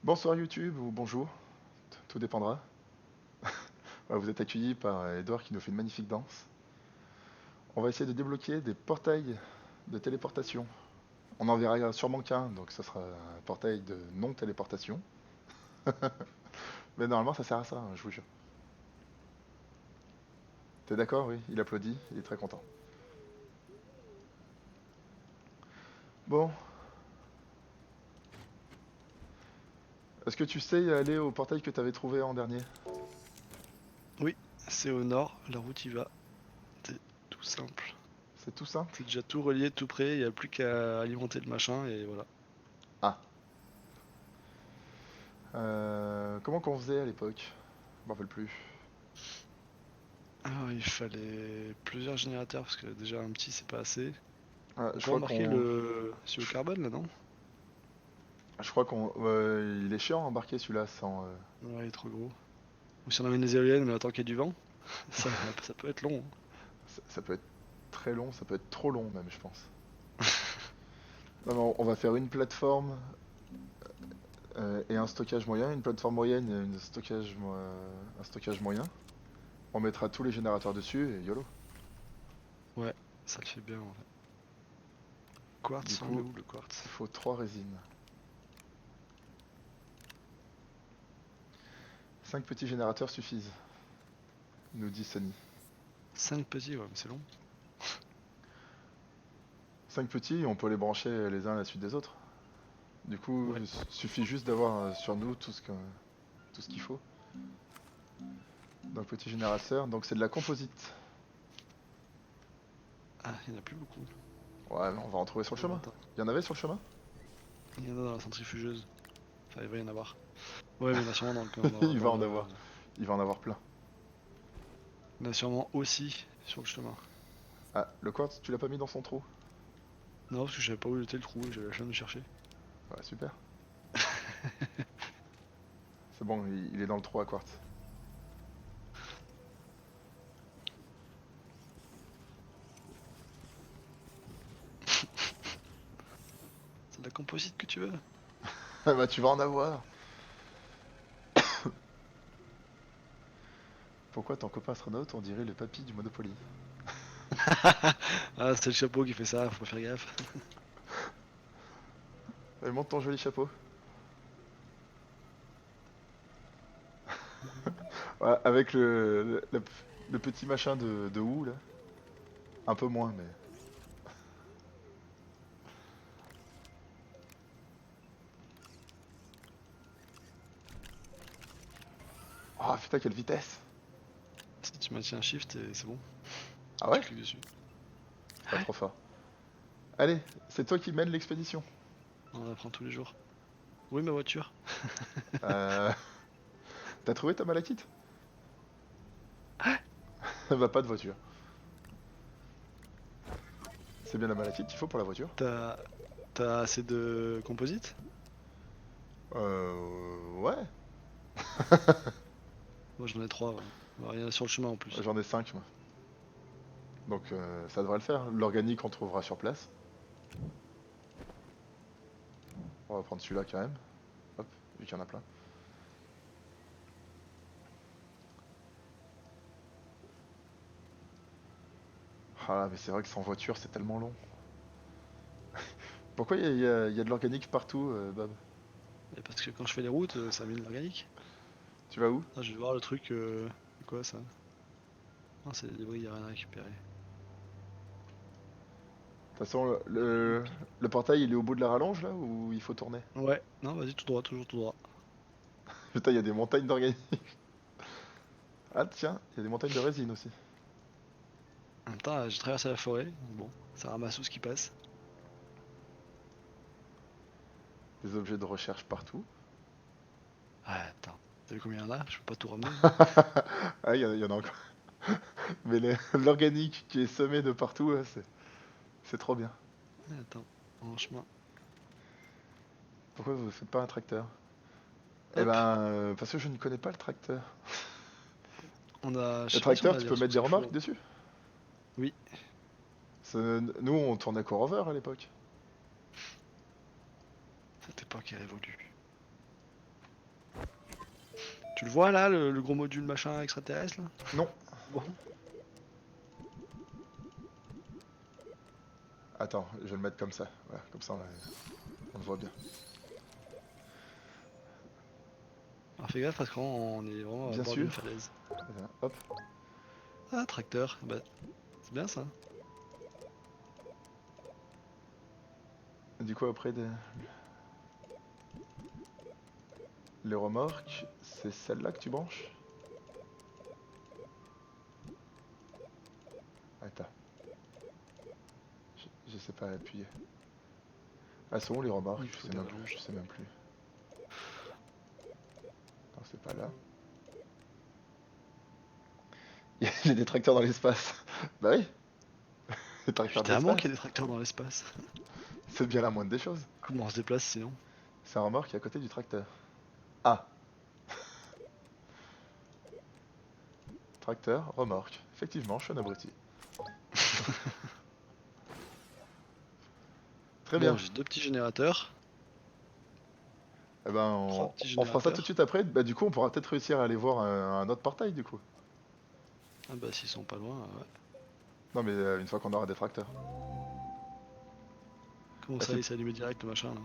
Bonsoir YouTube ou bonjour, tout dépendra. Vous êtes accueillis par Edouard qui nous fait une magnifique danse. On va essayer de débloquer des portails de téléportation. On en verra sûrement qu'un, donc ce sera un portail de non-téléportation. Mais normalement ça sert à ça, hein, je vous jure. T'es d'accord? Oui, il applaudit, il est très content. Bon, est-ce que tu sais aller au portail que t'avais trouvé en dernier? Oui, c'est au nord, la route y va. C'est tout simple. C'est tout simple? C'est déjà tout relié, tout prêt, il n'y a plus qu'à alimenter le machin et voilà. Ah, comment qu'on faisait à l'époque? Je m'en rappelle plus. Alors il fallait plusieurs générateurs parce que déjà un petit c'est pas assez. On Je peut crois embarquer qu'on... le sur le carbone là non? Je crois qu'on... il est chiant à embarquer celui-là sans... Ouais, il est trop gros. Ou si on amène des éoliennes mais attend qu'il y ait du vent, ça peut être long, hein. Ça peut être très long, ça peut être trop long même, je pense. Non, mais on va faire une plateforme et un stockage moyen, une plateforme moyenne et un stockage moyen. On mettra tous les générateurs dessus et YOLO. Ouais, ça le fait bien en fait. Du Quartz, on est coup, où le il quartz? faut 3 résines. 5 petits générateurs suffisent, nous dit Sunny. 5 petits, ouais, mais c'est long. 5 petits, on peut les brancher les uns à la suite des autres. Du coup, Ouais. il suffit juste d'avoir sur nous tout ce qu'il faut. Donc petit générateur, donc c'est de la composite. Ah, il n'y en a plus beaucoup. Ouais, mais on va en trouver sur le Oh, chemin. attends. Il y en avait sur le chemin? Il y en a dans la centrifugeuse. Enfin, il va y en avoir. Ouais, mais il y en a sûrement Il va en avoir. Il va en avoir plein. il y en a sûrement aussi sur le chemin. Ah, le quartz, tu l'as pas mis dans son trou? Non, parce que je savais pas où était le trou et j'avais la flemme de chercher. Ouais, super. C'est bon, il est dans le trou à quartz. C'est de la composite que tu veux? Ah bah tu vas en avoir. Pourquoi ton copain astronaute, on dirait le papy du Monopoly? Ah, c'est le chapeau qui fait ça, faut pas faire gaffe. Monte ton joli chapeau. Ouais, avec le petit machin de Who là. Un peu moins, mais... Oh putain, quelle vitesse! Si tu maintiens shift et c'est bon. Ah Tu ouais? cliques dessus. Pas trop fort. Allez, c'est toi qui mène l'expédition. On apprend tous les jours. Oui, ma voiture. Euh... T'as trouvé ta malachite? Bah pas de voiture. C'est bien la malachite qu'il faut pour la voiture. T'as T'as assez de composite? Ouais. Moi j'en ai 3, ouais. Alors, il y en a sur le chemin en plus. J'en ai 5 moi. Donc ça devrait le faire. L'organique on trouvera sur place. On va prendre celui-là quand même. Hop, vu qu'il y en a plein. Ah mais c'est vrai que sans voiture c'est tellement long. Pourquoi il y a de l'organique partout, Bob? Et parce que quand je fais les routes, ça met de l'organique. Tu vas où? Ah, je vais voir le truc. C'est quoi ça? Ah, c'est des débris, y a rien à récupérer. De toute façon, Et puis- le portail il est au bout de la rallonge là ou il faut tourner? Ouais, non, vas-y, tout droit, toujours tout droit. Putain, il y a des montagnes d'organique. Ah tiens, il y a des montagnes de résine aussi. En même temps, j'ai traversé la forêt, donc bon, ça ramasse tout ce qui passe. Des objets de recherche partout. Ah, attends, t'as vu combien il y en a? Je peux pas tout ramener, hein. Ah, il y en a encore. Mais l'organique qui est semé de partout, c'est trop bien. Ah, attends, en chemin. Pourquoi vous ne faites pas un tracteur? Eh Hop, ben, parce que je ne connais pas le tracteur. je Le sais pas si on tracteur, a tu des peux mettre ressources des qu'il remorques faut. dessus. Oui, Nous, on tournait qu'au rover à l'époque. cette époque est révolue. Tu le vois là, le gros module machin extraterrestre là? Non. Bon. Attends, je vais le mettre comme ça. Voilà, comme ça on le voit bien. Alors fais gaffe parce qu'on est vraiment au Bien bord d'une sûr. falaise. Voilà, hop. Ah, tracteur, bah, c'est bien ça. Du coup, après, les remorques, c'est celle-là que tu branches? Attends, je sais pas appuyer. Ah, c'est où les remorques? Il faut des Je rallonges. sais même plus. Non, c'est pas là. Il y a des tracteurs dans l'espace. Bah oui, des tracteurs de Évidemment l'espace. qu'il y a des tracteurs dans l'espace. C'est bien la moindre des choses. Comment on se déplace sinon? C'est un remorque qui est à côté du tracteur. Ah, tracteur, remorque. Effectivement, je suis un abruti. Très Bon, bien. j'ai deux petits générateurs. Eh ben, Trois petits on fera ça tout de générateurs. suite après. Bah, du coup, on pourra peut-être réussir à aller voir un autre portail, du coup. Ah bah s'ils sont pas loin, ouais. Non, mais une fois qu'on aura des tracteurs. Comment Bah, ça, il s'est allumé direct le machin là?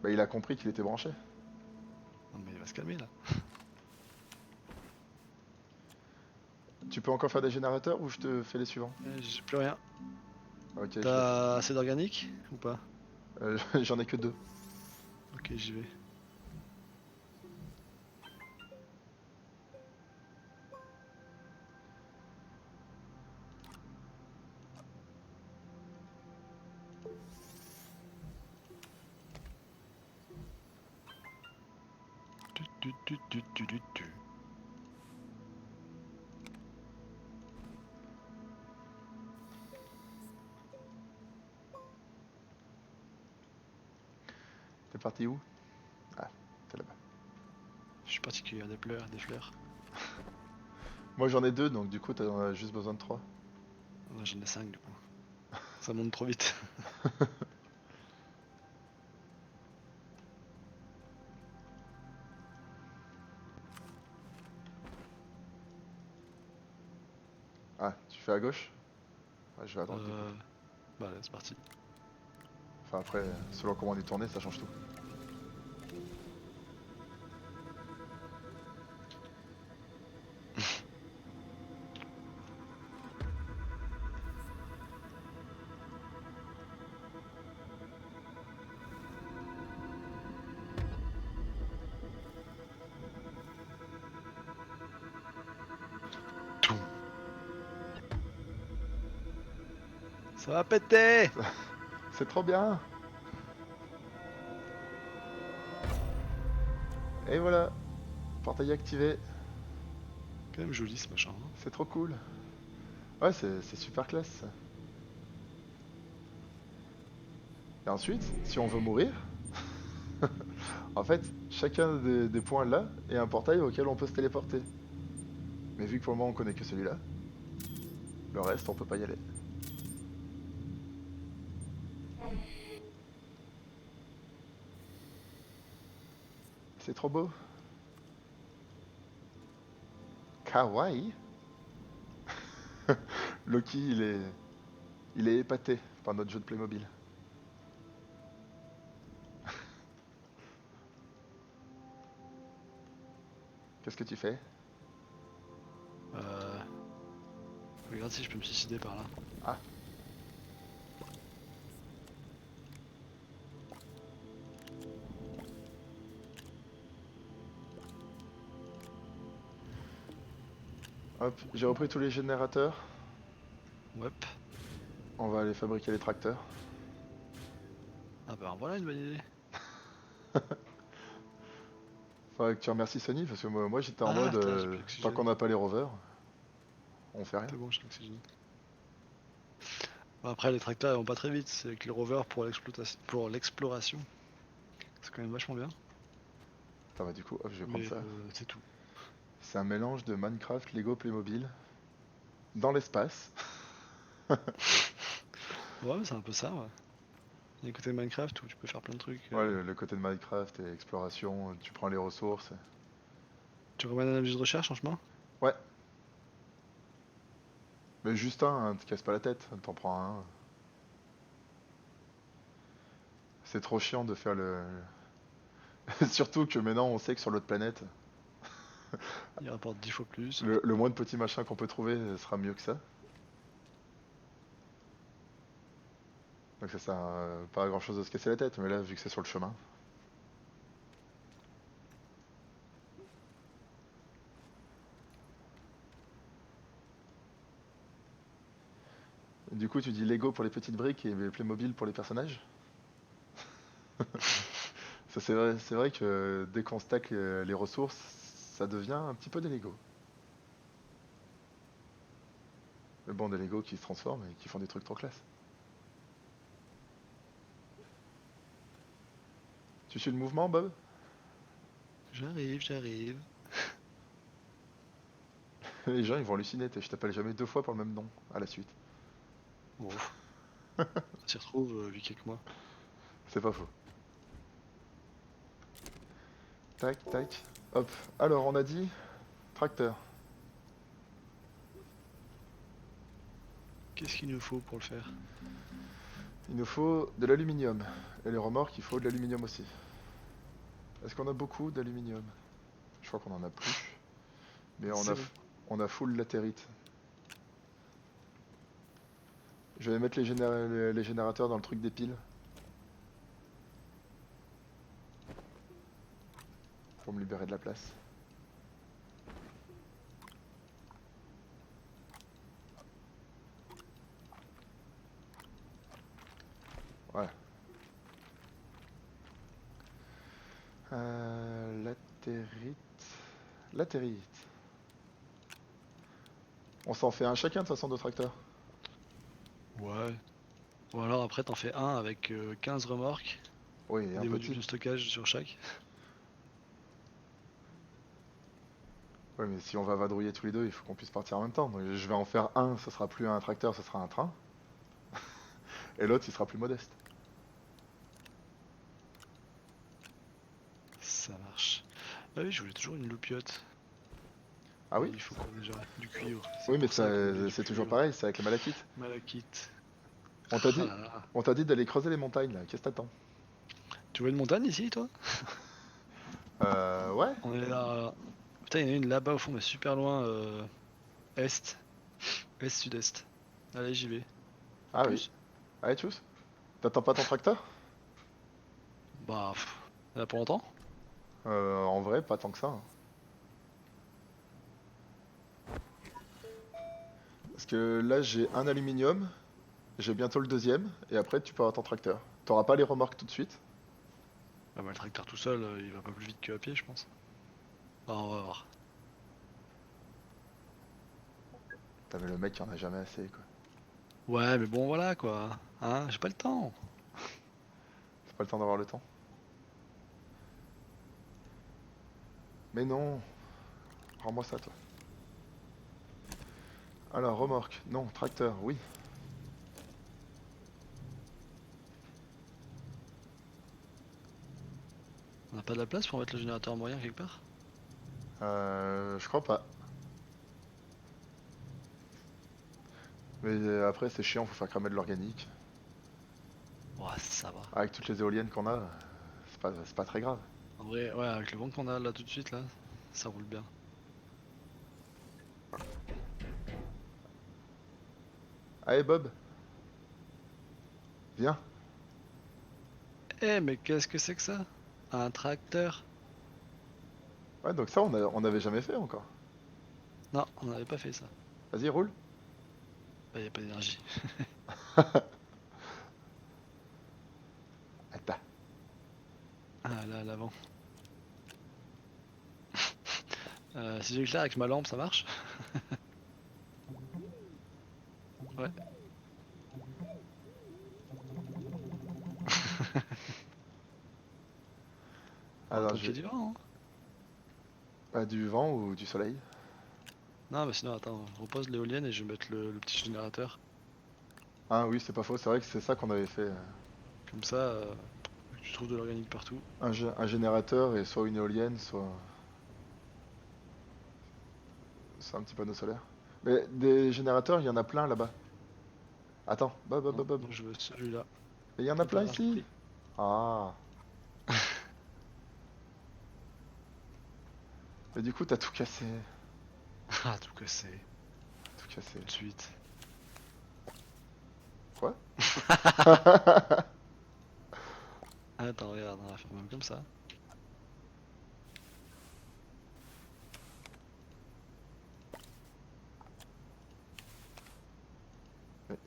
bah, il a compris qu'il était branché. Non mais il va se calmer là. Tu peux encore faire des générateurs ou je te fais les suivants? J'ai plus rien. Ok, je les fais. T'as assez d'organique ou pas? J'en ai que deux. Ok, j'y vais. Tu. T'es parti où? Ah, t'es là-bas. Je suis parti cueillir des fleurs, des fleurs. Moi j'en ai deux, donc du coup t'en as juste besoin de trois. Là j'en ai 5 du coup. Ça monte trop vite. Ah, tu fais à gauche? Ouais, je vais à droite du coup. Euh... Bah allez, c'est parti. Enfin après, selon comment on est tourné, ça change tout. Toum. Ça va péter! C'est trop bien! Et voilà! Portail activé, Quand même joli ce machin, hein. c'est trop cool. Ouais, c'est super classe ça. Et ensuite, si on veut mourir, en fait, chacun des points là est un portail auquel on peut se téléporter. Mais vu que pour le moment on connaît que celui-là, le reste on peut pas y aller. C'est trop beau. Kawaii. Loki, il est épaté par notre jeu de Playmobil. Qu'est-ce que tu fais? Euh... Regarde si je peux me suicider par là. Ah, hop, j'ai repris tous les générateurs. Ouais. On va aller fabriquer les tracteurs. Ah bah voilà une bonne idée. Faudrait que tu remercies Sony parce que moi j'étais en Ah mode putain, j'ai plus tant qu'on d'oxygène. n'a pas les rovers, on fait rien. C'est bon, j'ai l'oxygène. Bon, après les tracteurs ils vont pas très vite, c'est avec les rovers pour l'exploration. C'est quand même vachement bien. Attends, bah du coup, hop, je vais prendre Mais ça. c'est tout. C'est un mélange de Minecraft, Lego, Playmobil dans l'espace. Ouais, mais c'est un peu ça, ouais. Il y a le côté Minecraft où tu peux faire plein de trucs. Ouais, le côté de Minecraft et exploration, tu prends les ressources. Tu remets un avis de recherche en chemin? Ouais, mais juste un, hein, te casse pas la tête, t'en prends un. C'est trop chiant de faire le... Surtout que maintenant on sait que sur l'autre planète, Il rapporte 10 fois plus. le moins de petits machins qu'on peut trouver sera mieux que ça. Donc ça sert pas à grand chose de se casser la tête, mais là vu que c'est sur le chemin. Du coup tu dis Lego pour les petites briques et Playmobil pour les personnages? Ça c'est vrai que dès qu'on stack les ressources, ça devient un petit peu des Lego. Mais bon, des Lego qui se transforment et qui font des trucs trop classe. Tu suis le mouvement, Bob? J'arrive, j'arrive. Les gens ils vont halluciner, je t'appelle jamais deux fois pour le même nom à la suite. Bon, on s'y retrouve vu quelques mois. C'est pas faux. Tac, tac. Hop. Alors on a dit tracteur. Qu'est-ce qu'il nous faut pour le faire? Il nous faut de l'aluminium. Et les remorques, il faut de l'aluminium aussi. Est-ce qu'on a beaucoup d'aluminium? Je crois qu'on en a plus. Mais Zéro. on a full latérite. Je vais mettre les générateurs dans le truc des piles. Pour me libérer de la place. Voilà. Latérite. Latérite. On s'en fait un chacun de toute façon de tracteur. Ouais. Ou alors après t'en fais un avec 15 remorques, Oui, et un des modules petit. de stockage sur chaque. Ouais, mais si on va vadrouiller tous les deux, il faut qu'on puisse partir en même temps. Donc je vais en faire un, ce sera plus un tracteur, ce sera un train. Et l'autre, il sera plus modeste. Ça marche. Ah oui, je voulais toujours une loupiote. Ah oui? Il faut quoi déjà? Du cuivre. Oui, mais pour ça qu'on voulait du c'est toujours cuivre. pareil, c'est avec la malachite. Malachite. On t'a Ah dit, là là. on t'a dit d'aller creuser les montagnes là, qu'est-ce que t'attends? Tu vois une montagne ici, toi? Ouais. On est là. Putain, il y en a une là-bas au fond, mais super loin. Est. Est-sud-est. Allez, j'y vais. Ah oui. Tous? Allez, tchuss. T'attends pas ton tracteur? Bah, il y en a pour longtemps? En vrai, pas tant que ça, hein. Parce que là, j'ai un aluminium, j'ai bientôt le deuxième, et après, tu peux avoir ton tracteur. T'auras pas les remorques tout de suite. Ah bah, le tracteur tout seul, il va pas plus vite qu'à pied, je pense. Ah, on va voir. T'as vu le mec qui en a jamais assez, quoi. Ouais, mais bon, voilà quoi. Hein, j'ai pas le temps. C'est pas le temps d'avoir le temps. Mais non. Rends-moi ça, toi. Alors, remorque. Non, tracteur, oui. On a pas de la place pour mettre le générateur moyen quelque part? Je crois pas. Mais après, c'est chiant, faut faire cramer de l'organique. Ouais, ça va. Avec toutes les éoliennes qu'on a, c'est pas très grave. En vrai, ouais, avec le vent qu'on a là tout de suite, là, ça roule bien. Allez, Bob, viens. Eh, mais qu'est-ce que c'est que ça? Un tracteur? Ouais, donc ça, on avait jamais fait encore. Non, on n'avait pas fait ça. Vas-y, roule. Bah, y a pas d'énergie. Attends. Ah là, à l'avant. Si j'éclaire avec ma lampe, ça marche? Ouais. Alors, Tant qu'il y a du vent, hein. du vent ou du soleil? Non, bah sinon, attends, je repose l'éolienne et je vais mettre le petit générateur. Ah oui, c'est pas faux, c'est vrai que c'est ça qu'on avait fait. Comme ça, tu trouves de l'organique partout. Un générateur et soit une éolienne, soit un petit panneau solaire. Mais des générateurs, il y en a plein là-bas. Attends, bob, bob, Non, bob, bob. moi je veux celui-là. Mais il y en a Hop plein là, je l'ai ici. pris. Ah. Mais du coup, t'as tout cassé. Ah, tout cassé. Tout cassé. Tout de suite. Quoi? Attends, regarde, on va faire même comme ça.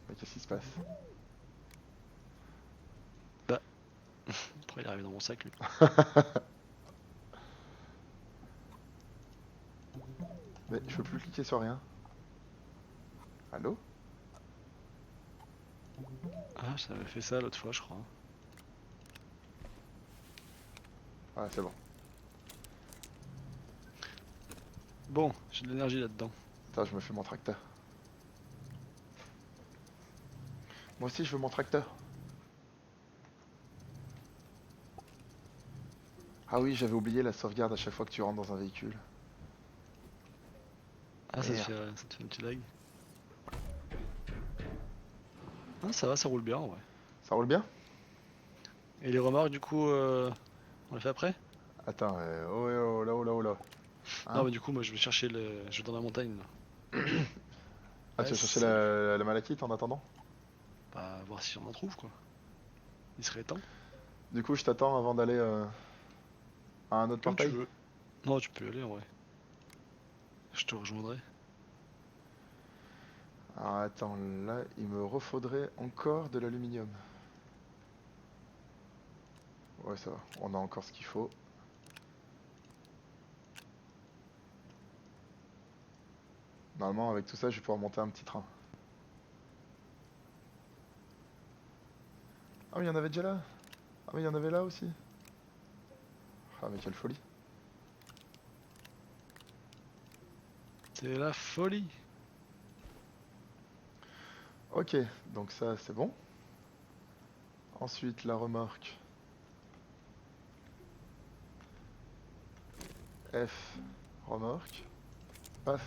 Mais qu'est-ce qui se passe? Bah, après il est arrivé dans mon sac lui. Mais je peux plus cliquer sur rien. Allô? Ah, ça avait fait ça l'autre fois, je crois. Ah, c'est bon. Bon, j'ai de l'énergie là-dedans. Attends, je me fais mon tracteur. Moi aussi, je veux mon tracteur. Ah oui, j'avais oublié la sauvegarde à chaque fois que tu rentres dans un véhicule. Ah, Merde. ça te fait un petit lag. Ah, ça va, ça roule bien, ouais. Ça roule bien? Et les remorques, du coup, on les fait après? Attends, oh là, oh là, oh là. Non, Hein? mais du coup, moi je vais chercher le. Je vais dans la montagne là. Ah, tu vas chercher Salut. la malachite en attendant? Bah, voir si on en trouve quoi. Il serait temps. Du coup, je t'attends avant d'aller à un autre Comme tu portail? veux. Non, tu peux y aller en vrai. Je te rejoindrai. Alors attends, là, il me refaudrait encore de l'aluminium. Ouais, ça va, on a encore ce qu'il faut. Normalement, avec tout ça, je vais pouvoir monter un petit train. Ah, mais il y en avait déjà là? Ah, mais il y en avait là aussi? Ah, mais quelle folie. C'est la folie. Ok, donc ça, c'est bon. Ensuite, la remorque. F, remorque. Paf.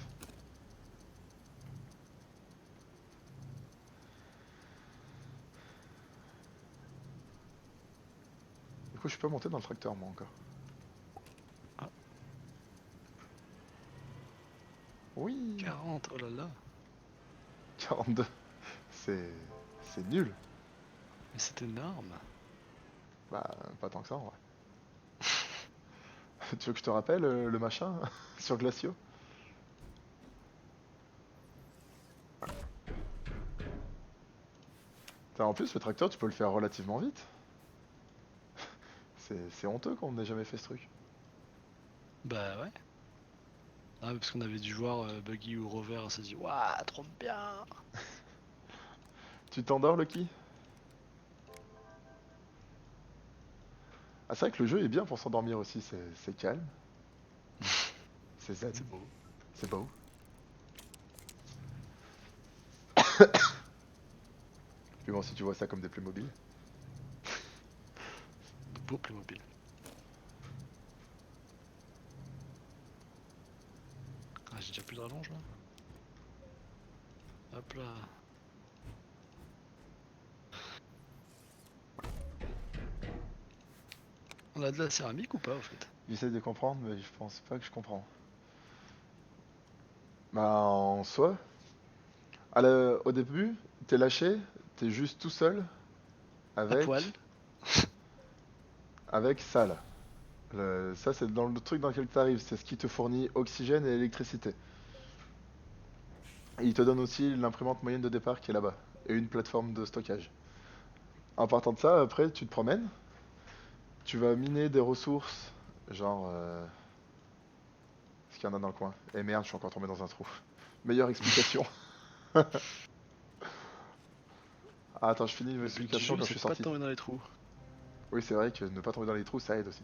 Du coup, je peux monter dans le tracteur, moi, encore. Ah, Oui, 40, oh là là. 42. C'est... C'est nul. Mais c'est énorme. Bah, pas tant que ça, en vrai. Tu veux que je te rappelle le machin sur Glacio? Putain, en plus, le tracteur, tu peux le faire relativement vite. C'est honteux qu'on n'ait jamais fait ce truc. Bah ouais. Ah, parce qu'on avait dû voir Buggy ou Rover, on s'est dit, waouh, trop bien. Tu t'endors, Lucky? Ah, c'est vrai que le jeu est bien pour s'endormir aussi. C'est calme, c'est zen, C'est beau. c'est beau. Puis bon, si tu vois ça comme des Playmobil. Beau Playmobil. Ah, j'ai déjà plus de rallonge là. Hop là. On a de la céramique ou pas au fait? J'essaie de comprendre, mais je pense pas que je comprends. Bah, en soi, au début, t'es lâché, t'es juste tout seul À poil? avec ça là. Ça, c'est dans le truc dans lequel t'arrives. C'est ce qui te fournit oxygène et électricité. Et il te donne aussi l'imprimante moyenne de départ qui est là-bas. Et une plateforme de stockage. En partant de ça, après, tu te promènes. Tu vas miner des ressources. Genre... ce qu'il y en a dans le coin. Et merde, je suis encore tombé dans un trou. Meilleure explication. Ah, attends, je finis Le but du l'explication jeu, quand je c'est suis de pas sorti. tomber dans les trous. Oui, c'est vrai que ne pas tomber dans les trous, ça aide aussi.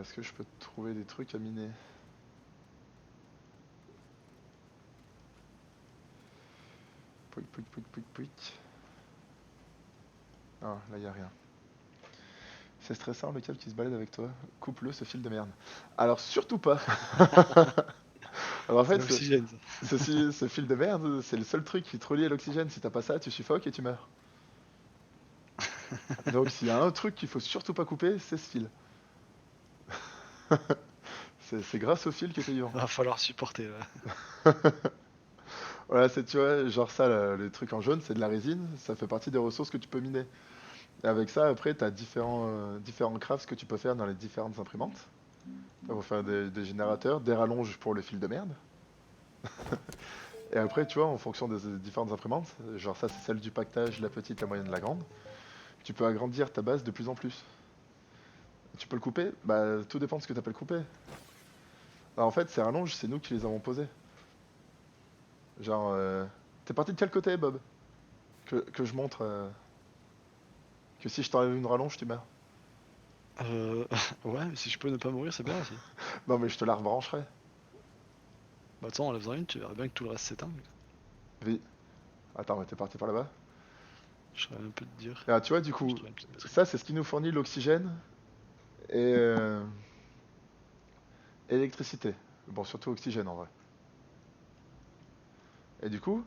Est-ce que je peux trouver des trucs à miner? Pouic, pouic, pouic, pouic, pouic. Ah, là, y a rien. C'est stressant le câble qui se balade avec toi. Coupe-le, ce fil de merde. Alors, surtout pas. Alors, en C'est fait, l'oxygène, ça. ce fil de merde, c'est le seul truc qui te relie à l'oxygène. Si t'as pas ça, tu suffoques et tu meurs. Donc, s'il y a un truc qu'il faut surtout pas couper, c'est ce fil. C'est grâce au fil que t'es vivant. Va falloir supporter, là. Voilà, c'est, tu vois, genre ça, là, le truc en jaune, c'est de la résine. Ça fait partie des ressources que tu peux miner. Et avec ça, après, t'as différents crafts que tu peux faire dans les différentes imprimantes. Ça va faire des générateurs, des rallonges pour le fil de merde. Et après, tu vois, en fonction des différentes imprimantes, genre ça c'est celle du pactage, la petite, la moyenne, la grande, tu peux agrandir ta base de plus en plus. Tu peux le couper? Bah tout dépend de ce que tu appelles couper. Alors, en fait, ces rallonges, c'est nous qui les avons posées. Genre, t'es parti de quel côté, Bob? Que je montre que si je t'enlève une rallonge, tu meurs. Euh... Ouais, mais si je peux ne pas mourir, c'est bien aussi. Non, mais je te la rebrancherai. Bah attends, en la faisant une, tu verras bien que tout le reste s'éteint. Oui. Attends, mais t'es parti par là-bas? Je saurais un peu te dire. Et ah, tu vois, du Je coup, trouve une petite batterie. ça c'est ce qui nous fournit l'oxygène et électricité. Bon, surtout oxygène en vrai. Et du coup,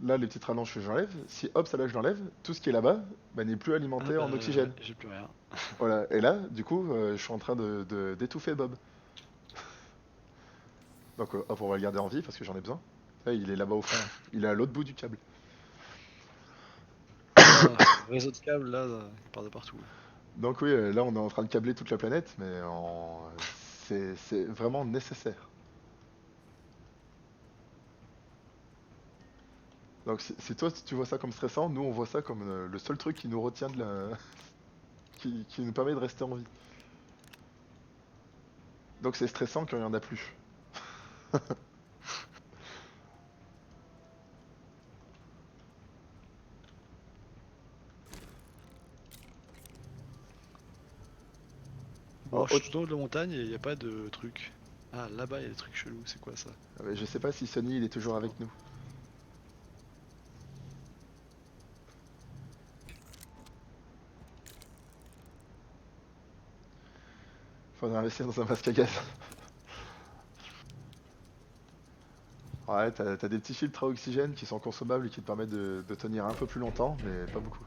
là, les petites rallonges que j'enlève, si hop, ça là je l'enlève, tout ce qui est là-bas bah, n'est plus Ah alimenté bah en ouais, oxygène. j'ai plus rien. Voilà, et là, du coup, je suis en train d'étouffer Bob. Donc hop, on va le garder en vie parce que j'en ai besoin. Là, il est là-bas au fond, il est à l'autre bout du câble. Ah, le réseau de câbles là, il part de partout. Donc oui, là on est en train de câbler toute la planète, mais c'est vraiment nécessaire. Donc si toi tu vois ça comme stressant, nous on voit ça comme le seul truc qui nous retient qui nous permet de rester en vie. Donc c'est stressant quand il n'y en a plus. Bon, Alors, je suis tout en haut de la montagne et il n'y a pas de truc. Ah, là-bas, il y a des trucs chelous, c'est quoi ça? je sais pas si Sony il est toujours C'est avec bon. nous. Faudrait investir dans un masque à gaz. Ouais, t'as des petits filtres à oxygène qui sont consommables et qui te permettent de tenir un peu plus longtemps, mais pas beaucoup.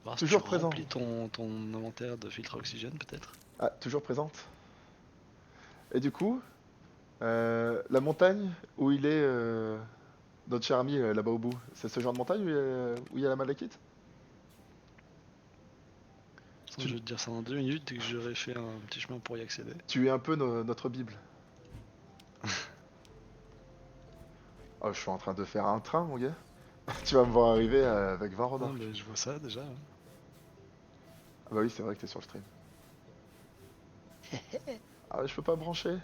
Voir si tu Toujours présent. remplis ton inventaire de filtres à oxygène, peut-être? Ah, toujours présente. Et du coup, la montagne où il est, notre cher ami là-bas au bout, c'est ce genre de montagne où il y a la malachite? Attends, tu, je vais te dire ça dans 2 minutes dès que j'aurai fait un petit chemin pour y accéder. tu es un peu notre Bible. Oh, je suis en train de faire un train, mon gars. Tu vas me voir arriver avec 20 Ah, remorques. bah, je vois ça déjà, hein. Ah bah oui, c'est vrai que t'es sur le stream. Ah, je peux pas brancher.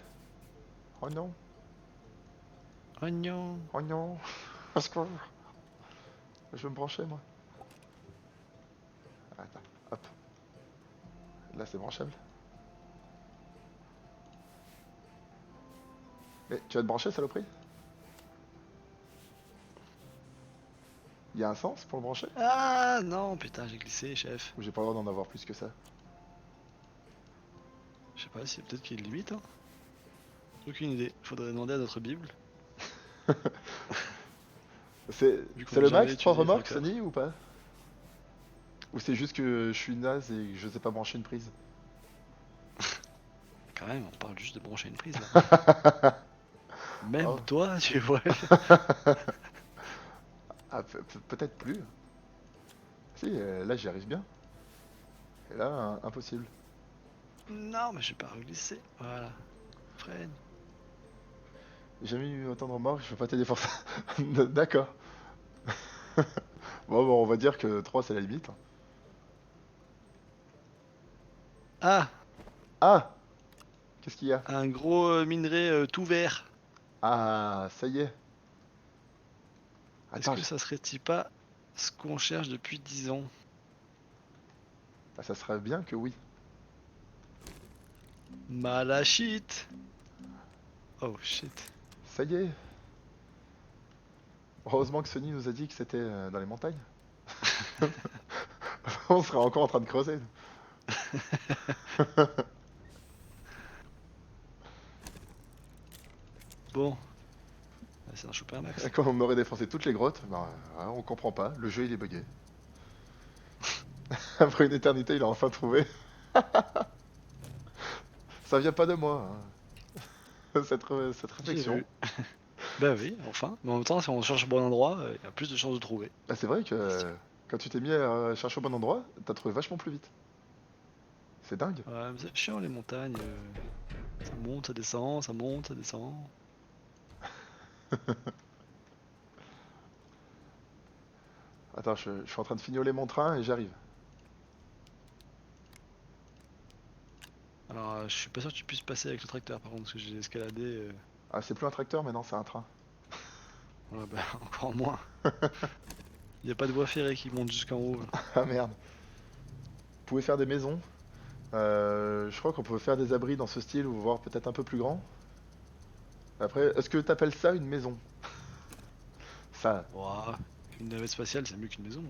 Oh non, Oh non! oh non. Parce que je veux me brancher, moi. Attends, hop. Là, c'est branchable. Mais tu vas te brancher, saloperie? Il y a un sens pour le brancher? Ah non, putain, j'ai glissé, chef. Ou j'ai pas le droit d'en avoir plus que ça? Je sais pas, si peut-être qu'il y a une limite, hein. Aucune idée. Faudrait demander à notre Bible, vu qu'on C'est n'a le jamais max 3 étudié les remorques, tracteurs. Sony, ou pas? Ou c'est juste que je suis naze et que je sais pas brancher une prise? Quand même, on parle juste de brancher une prise là. Oh. Même toi, tu vois. Ah, peut-être plus. Si, là j'y arrive bien. Et là, impossible. Non, mais je vais pas reglisser. Voilà. Freine. J'ai jamais eu autant de remorques, je peux pas t'aider pour ça. D'accord. Bon, on va dire que 3 c'est la limite, hein. Ah! Ah! Qu'est-ce qu'il y a? Un gros minerai tout vert. Ah, ça y est. Est-ce Attends, que ça serait-il pas ce qu'on cherche depuis 10 ans? bah, ça serait bien que oui. Malachite! Oh shit. Ça y est. Heureusement que Sony nous a dit que c'était dans les montagnes. On serait encore en train de creuser. Bon, on va essayer d'en choper un max. Quand on aurait défoncé toutes les grottes, bah, on comprend pas, le jeu il est bugué. Après une éternité, il a enfin trouvé. Ça vient pas de moi, hein. Cette J'ai réflexion. vu. Bah oui, enfin. Mais en même temps, si on cherche au bon endroit, il y a plus de chances de trouver. Bah, c'est vrai que quand tu t'es mis à chercher au bon endroit, t'as trouvé vachement plus vite. C'est dingue. Ouais, mais c'est chiant les montagnes. Ça monte, ça descend, ça monte, ça descend. Attends, je suis en train de fignoler mon train et j'arrive. Alors, je suis pas sûr que tu puisses passer avec le tracteur par contre, parce que j'ai escaladé. Ah, c'est plus un tracteur maintenant, c'est un train. Ouais, bah, encore moins. Il y a pas de voie ferrée qui monte jusqu'en haut. Là. Ah merde. Vous pouvez faire des maisons. Je crois qu'on peut faire des abris dans ce style ou voire peut-être un peu plus grand. Après, est-ce que t'appelles ça une maison? Ça, Ouah, une navette spatiale, c'est mieux qu'une maison.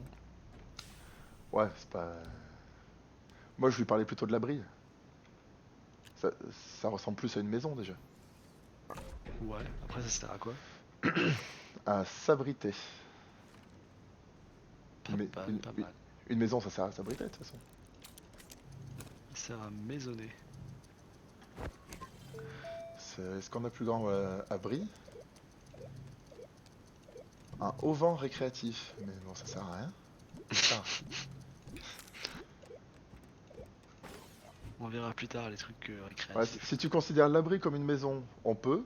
ouais, c'est pas. Moi, je lui parlais plutôt de l'abri. Ça, ça ressemble plus à une maison déjà. Ouais, après ça sert à quoi? À s'abriter. Pas mal, pas mal. Une maison, ça sert à s'abriter de toute façon. Ça sert à maisonner. Est-ce qu'on a plus grand abri? Un auvent récréatif. Mais bon, ça sert à rien. Ah, On verra plus tard les trucs ouais, si récréatifs. si tu considères l'abri comme une maison, on peut.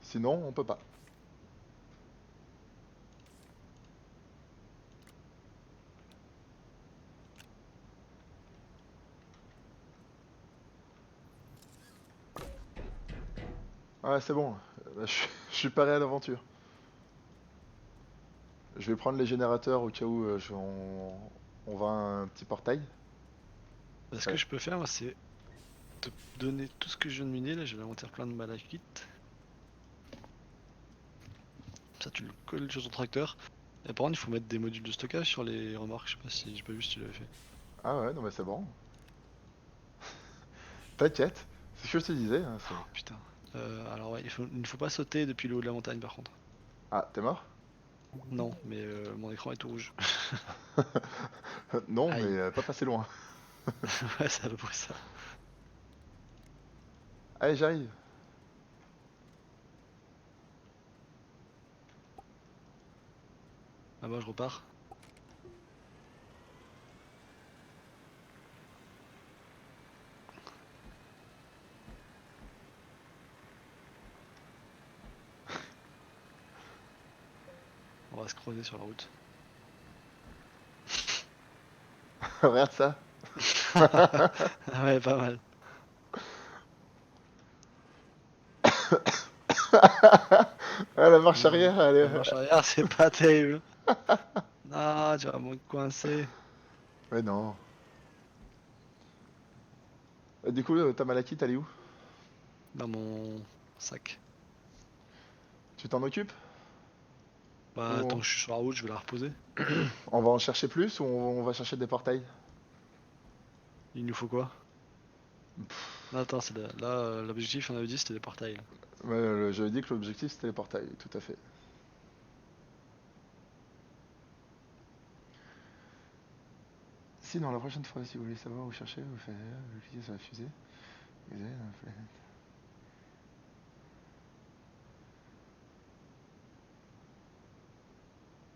Sinon, on peut pas. Ouais, c'est bon. Je suis paré à l'aventure. Je vais prendre les générateurs au cas où on va à un petit portail. Ce que Ouais. je peux faire, moi, c'est te donner tout ce que je viens de miner. Là, je vais inventer plein de malachites. Ça, tu le colles sur ton tracteur. Et par contre, il faut mettre des modules de stockage sur les remorques. Je sais pas si j'ai pas vu si tu l'avais fait. Ah ouais, non mais c'est bon. T'inquiète. C'est ce que je te disais, hein, Oh, putain. Alors, ouais, il ne faut pas sauter depuis le haut de la montagne par contre. Ah, t'es mort? Non, mais mon écran est tout rouge. Non, mais Aïe. pas passer loin. Ouais, c'est à peu près ça. Allez, j'arrive. Ah bah, je repars. On va se croiser sur la route. Regarde ça. Ah ouais, pas mal. Ah, la marche Non, arrière, elle la est... marche arrière, c'est pas terrible. Ah, tu vas me coincer. Ouais, non. Du coup, ta malachite, elle est où? Dans mon sac. Tu t'en occupes? Bah, tant Ou que je suis sur la route, je vais la reposer. on va en chercher plus ou on va chercher des portails? Il nous faut quoi? Non, attends, là, l'objectif, on avait dit, c'était des portails. Là. Ouais, j'avais dit que l'objectif c'était les portails, tout à fait. Sinon, la prochaine fois, si vous voulez savoir où chercher, vous cliquez sur la fusée. Vous allez dans la planète.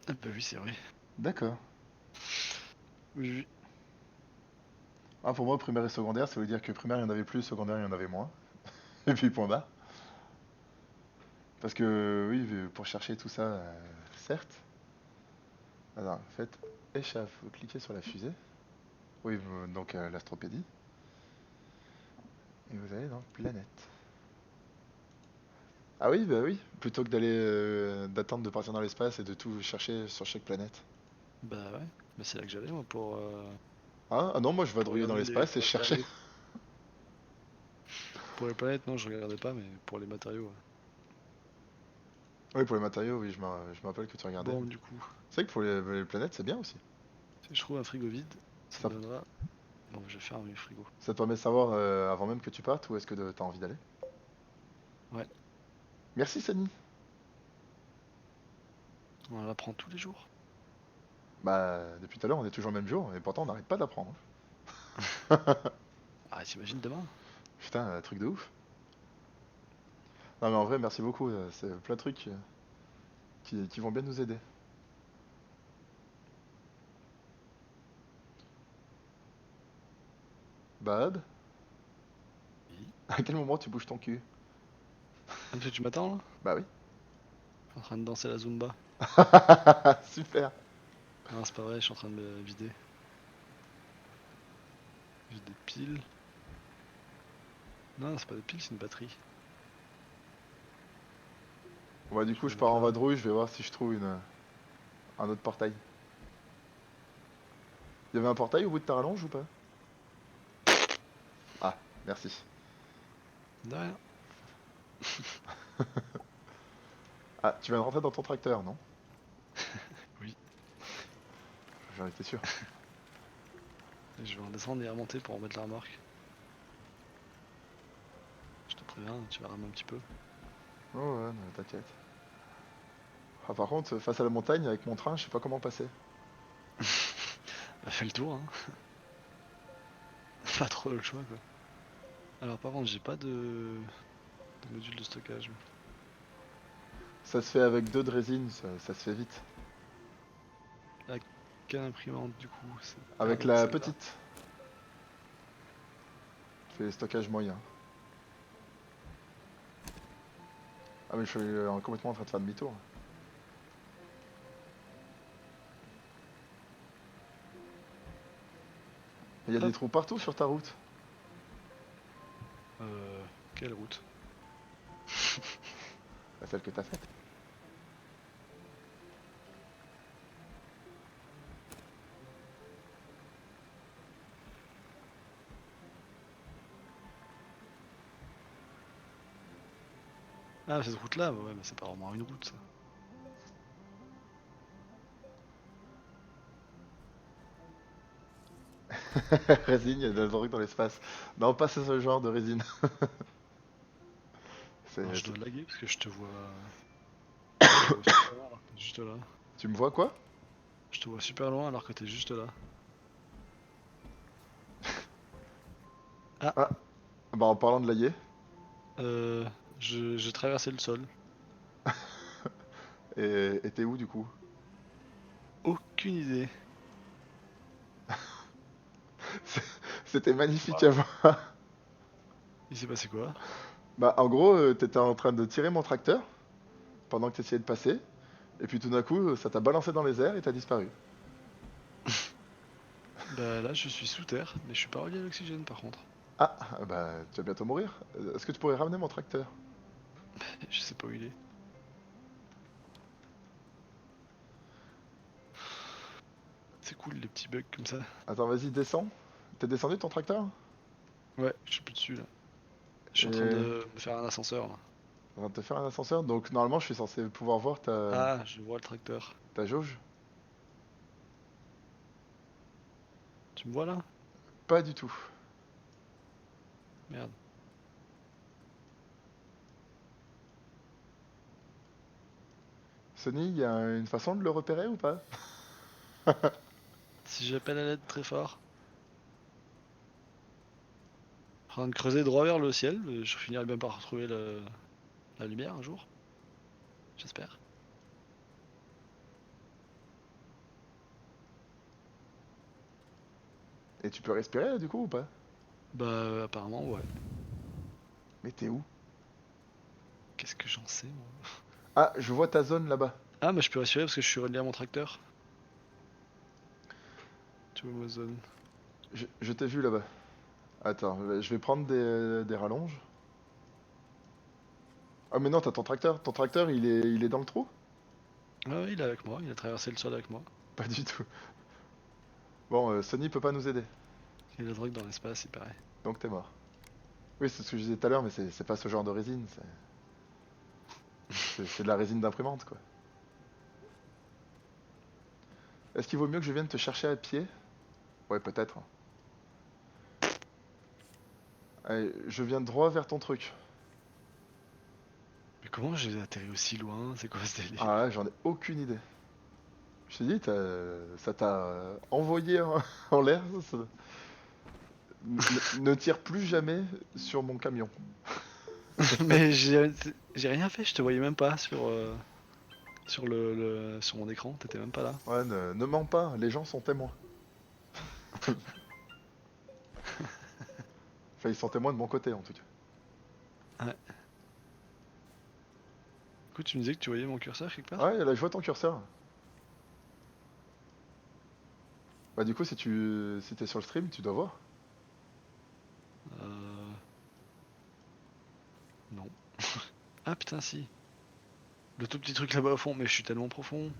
Ah bah oui, c'est vrai. D'accord. Oui, oui. Ah, pour moi, primaire et secondaire, ça veut dire que primaire il y en avait plus, secondaire il y en avait moins. Et puis point barre. Parce que, oui, pour chercher tout ça, certes. Alors, faites échappe, vous cliquez sur la fusée. Oui, donc l'astropédie. Et vous allez dans planète. Ah oui, bah oui, plutôt que d'attendre de partir dans l'espace et de tout chercher sur chaque planète. Bah ouais. Mais c'est là que j'allais, moi, Ah non, moi je pour vadrouillais dans regarder les l'espace et je cherchais. matériaux. Pour les planètes, non, je regardais pas, mais pour les matériaux, ouais. Oui, pour les matériaux, oui, je me rappelle que tu regardais. Bon, du coup, C'est vrai que pour les planètes, c'est bien aussi. si je trouve un frigo vide. Ça Ça, me donnera. Bon, je vais faire mes frigos. ça te permet de savoir avant même que tu partes où est-ce que t'as envie d'aller. Ouais, Merci Sani. on l'apprend tous les jours. Bah, depuis tout à l'heure, on est toujours le même jour, et pourtant on n'arrête pas d'apprendre. Ah, t'imagines demain? Putain, truc de ouf. Non mais en vrai, merci beaucoup, c'est plein de trucs qui vont bien nous aider. Bad, Oui. à quel moment tu bouges ton cul? Ah, parce que tu m'attends là? Bah oui. Je suis en train de danser la Zumba. Super. Non, c'est pas vrai, je suis en train de me vider. J'ai des piles. Non, c'est pas des piles, c'est une batterie. Bon, bah du Je coup, vais je pars mettre en là. vadrouille, je vais voir si je trouve un autre portail. Il y avait un portail au bout de ta rallonge ou pas? Ah, merci. De rien. Ah, tu viens de rentrer dans ton tracteur, non? Oui. J'en étais sûr. Et je vais redescendre et remonter pour remettre la remorque. Je te préviens, tu vas ramer un petit peu. Oh ouais, non, t'inquiète. Ah, par contre, face à la montagne, avec mon train, je sais pas comment passer. Bah, fais le tour, hein. Pas trop le choix, quoi. Alors, par contre, j'ai pas de module de stockage. Ça se fait avec deux de résine, ça se fait vite. La quelle imprimante, du coup? Ah Avec oui, la celle-là. petite, fait stockage moyen. Ah mais je suis complètement en train de faire demi-tour. Il y a des Hop. trous partout sur ta route. Quelle route? Bah, celle que t'as faite. Ah, cette route-là? Ouais, mais c'est pas vraiment une route, ça. Résine, il y a des trucs dans l'espace. Non, pas ce genre de résine. Alors, je C'est- dois laguer parce que je te vois. Je te vois super loin alors que t'es juste là. Tu me vois quoi? Je te vois super loin alors que t'es juste là. Ah, Ah, bah en parlant de laguer. euh, j'ai traversé le sol. Et t'es où du coup? Aucune idée. C'était magnifique à Voilà. voir. Il s'est passé quoi? Bah en gros, t'étais en train de tirer mon tracteur pendant que t'essayais de passer. Et puis tout d'un coup, ça t'a balancé dans les airs et t'as disparu. Bah là, je suis sous terre, mais je suis pas relié à l'oxygène par contre. Ah, bah tu vas bientôt mourir. Est-ce que tu pourrais ramener mon tracteur? Je sais pas où il est. C'est cool les petits bugs comme ça. Attends, vas-y, descends. T'es descendu de ton tracteur? Ouais, je suis plus dessus là. Je suis en train Et de me faire un ascenseur là. on va te faire un ascenseur. Donc normalement, je suis censé pouvoir voir Ah, je vois le tracteur. ta jauge. Tu me vois là? Pas du tout. Merde. Sony, il y a une façon de le repérer ou pas? Si j'appelle à l'aide très fort. En train de creuser droit vers le ciel, je finirai bien par retrouver la lumière un jour. J'espère. Et tu peux respirer là, du coup ou pas? Bah apparemment ouais. Mais t'es où? Qu'est-ce que j'en sais moi? Ah, je vois ta zone là-bas. Ah mais je peux respirer parce que je suis relié à mon tracteur. Tu vois ma zone. Je t'ai vu là-bas. Attends, je vais prendre des rallonges. Ah mais non, t'as ton tracteur. Ton tracteur, il est dans le trou? Ah ouais, il est avec moi, il a traversé le sol avec moi. Pas du tout. Bon, Sony peut pas nous aider. Il y a de la drogue dans l'espace, il paraît. Donc t'es mort. Oui, c'est ce que je disais tout à l'heure, mais c'est pas ce genre de résine. C'est de la résine d'imprimante, quoi. Est-ce qu'il vaut mieux que je vienne te chercher à pied? Ouais, peut-être. Allez, je viens droit vers ton truc. Mais comment j'ai atterri aussi loin? C'est quoi ce délire? Ah là, j'en ai aucune idée. Je t'ai dit, ça t'a envoyé en l'air. Ne tire plus jamais sur mon camion. Mais j'ai rien fait, je te voyais même pas sur mon écran, t'étais même pas là. Ouais, ne mens pas, les gens sont témoins. Enfin, ils sont témoins de mon côté en tout cas. Ouais. Du coup, tu me disais que tu voyais mon curseur quelque part? Ouais, là, je vois ton curseur. Bah, du coup, si t'es sur le stream, tu dois voir. Euh... Non. Ah putain, si. Le tout petit truc là-bas au fond, mais je suis tellement profond.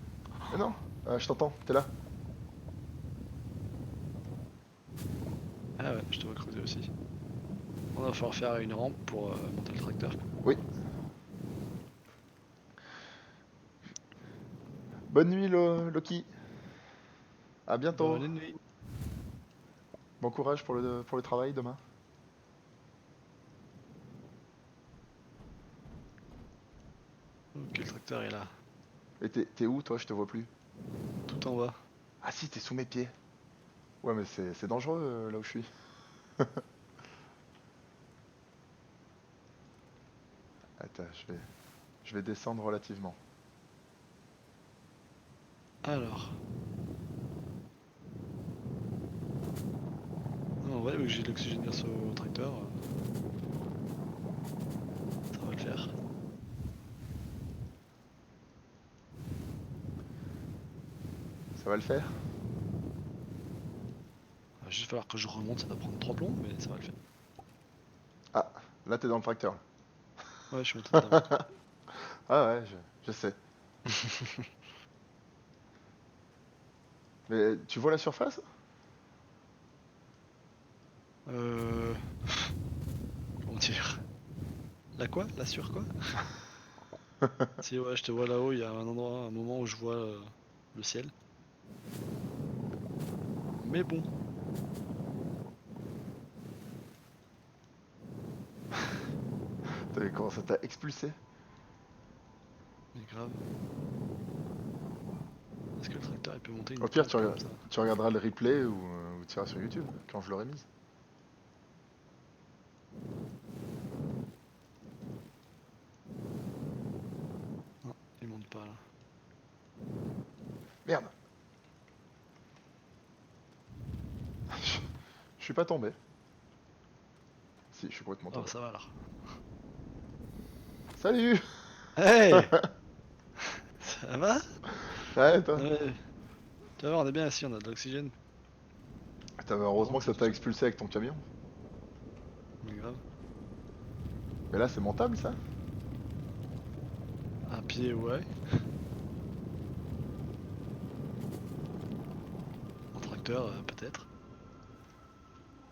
Mais non, je t'entends, t'es là. Ah ouais, je te vois creuser aussi. On va falloir faire une rampe pour monter le tracteur. Oui. Bonne nuit, Loki. À bientôt. Bonne nuit. Bon courage pour le travail demain. Ok, le tracteur est là. Et t'es où, toi? Je te vois plus. Tout en bas. Ah si, t'es sous mes pieds. Ouais, mais c'est dangereux là où je suis. Attends, je vais descendre relativement. Alors. Non, ouais, vu que j'ai de l'oxygène grâce au tracteur, ça va le faire. Ça va le faire? Il va juste falloir que je remonte, ça va prendre 3 plombs, mais ça va le faire. Ah, là t'es dans le tracteur. Ouais, je suis monté dedans. Ah ouais, je sais. Mais tu vois la surface? Euh... Comment dire? La quoi? La sur quoi? Si, ouais, je te vois là-haut, il y a un endroit, un moment où je vois le ciel. Mais bon, T'as vu comment ça t'a expulsé? mais grave. Est-ce que le tracteur il peut monter Au une pire, pente comme ça? tu regarderas le replay ou tu iras sur YouTube quand je l'aurai mise. Non, il monte pas là. Merde. Je suis pas tombé. Si, je suis complètement Oh, bah tombé. ça va alors. Salut! Hey! Ça va? Ouais, toi? Ouais. Tu vas voir, on est bien assis, on a de l'oxygène. Putain, mais Par heureusement contre, que c'est ça tout t'a seul. expulsé avec ton camion. Mais grave. Mais là, c'est montable, ça? À pied, ouais. En tracteur, peut-être.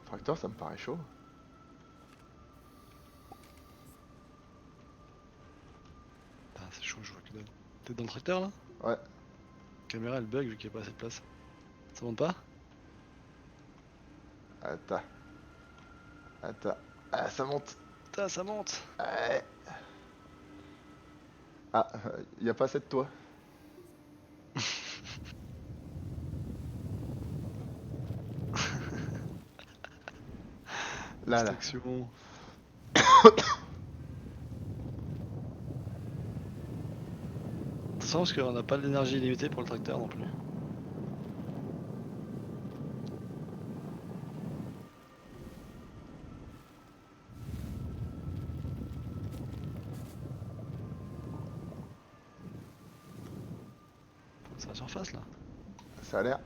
Tracteur, ça me paraît chaud. Putain, c'est chaud, je vois que dalle. T'es dans le tracteur là? Ouais. La caméra elle bug vu qu'il n'y a pas assez de place. Ça monte pas? Attends. Attends. Ah, ça monte. Putain, ça monte! Ouais. Ah, y a pas assez de toi. Là, Petite là. action. Attention parce qu'on n'a pas l'énergie illimitée pour le tracteur non plus. C'est la surface là. Ça a l'air.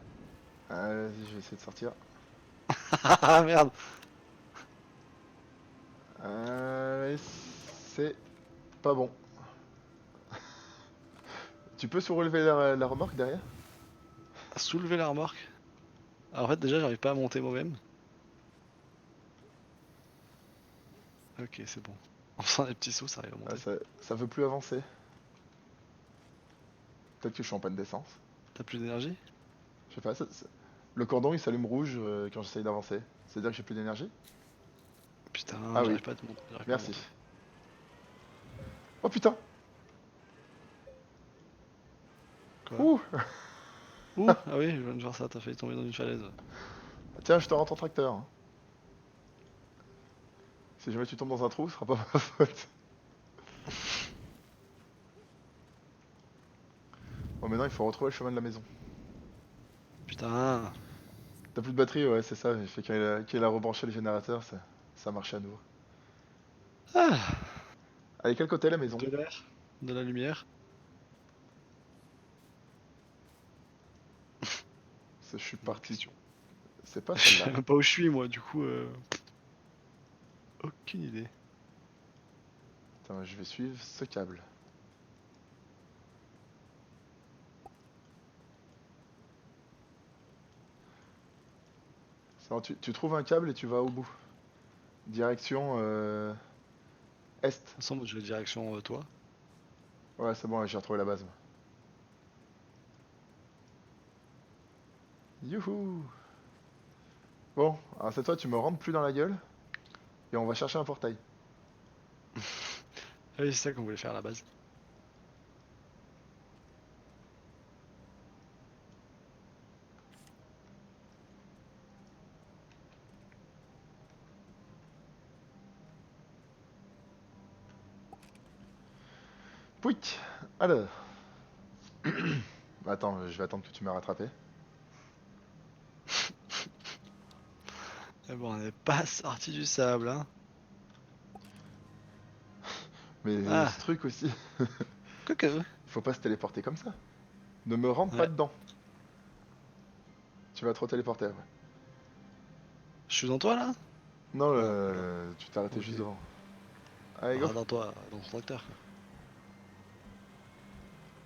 Vas-y, je vais essayer de sortir. Ah merde! Et c'est pas bon. Tu peux soulever la remorque derrière? Soulever la remorque. Alors, en fait, déjà, j'arrive pas à monter moi-même. Ok, c'est bon. En faisant des petits sauts, ça arrive à Ah, monter. ça veut plus avancer. Peut-être que je suis en panne d'essence. T'as plus d'énergie? Je sais pas, Le cordon il s'allume rouge quand j'essaye d'avancer. C'est-à-dire que j'ai plus d'énergie? Putain, Ah oui, j'arrive pas à te monter, j'arrive pas à merci. monter. Oh putain! Quoi? Ouh! Ouh, ah oui, je viens de voir ça, t'as failli tomber dans une falaise. Tiens, je te rends ton tracteur, hein. Si jamais tu tombes dans un trou, ce sera pas ma faute. Bon, maintenant il faut retrouver le chemin de la maison. Putain. T'as plus de batterie, ouais, c'est ça. Il fait qu'il a rebranché le générateur, ça marche à nouveau. Ah, Allez, quel côté la maison? de l'air, de la lumière. Je suis Bonne parti. question. C'est pas Je sais celle-là. même pas où je suis moi, du coup, aucune idée. Attends, je vais suivre ce câble. C'est bon, tu trouves un câble et tu vas au bout. Direction est. De toute façon, moi je vais direction toi. Ouais, c'est bon, là, j'ai retrouvé la base. Moi. Youhou! Bon, alors c'est toi, tu me rentres plus dans la gueule et on va chercher un portail. Ah oui, c'est ça qu'on voulait faire à la base. Pouic! Alors. Attends, je vais attendre que tu m'aies rattrapé. Mais bon, on n'est pas sorti du sable, hein. Mais Ah, ce truc aussi, quoique. il faut pas se téléporter comme ça. Ne me rentre pas Ouais, dedans. Tu vas trop téléporter après. je suis dans toi là? Non, Ah, d'accord. tu t'es arrêté Ok. juste devant. Allez, go. Ah, dans toi, dans ton tracteur quoi.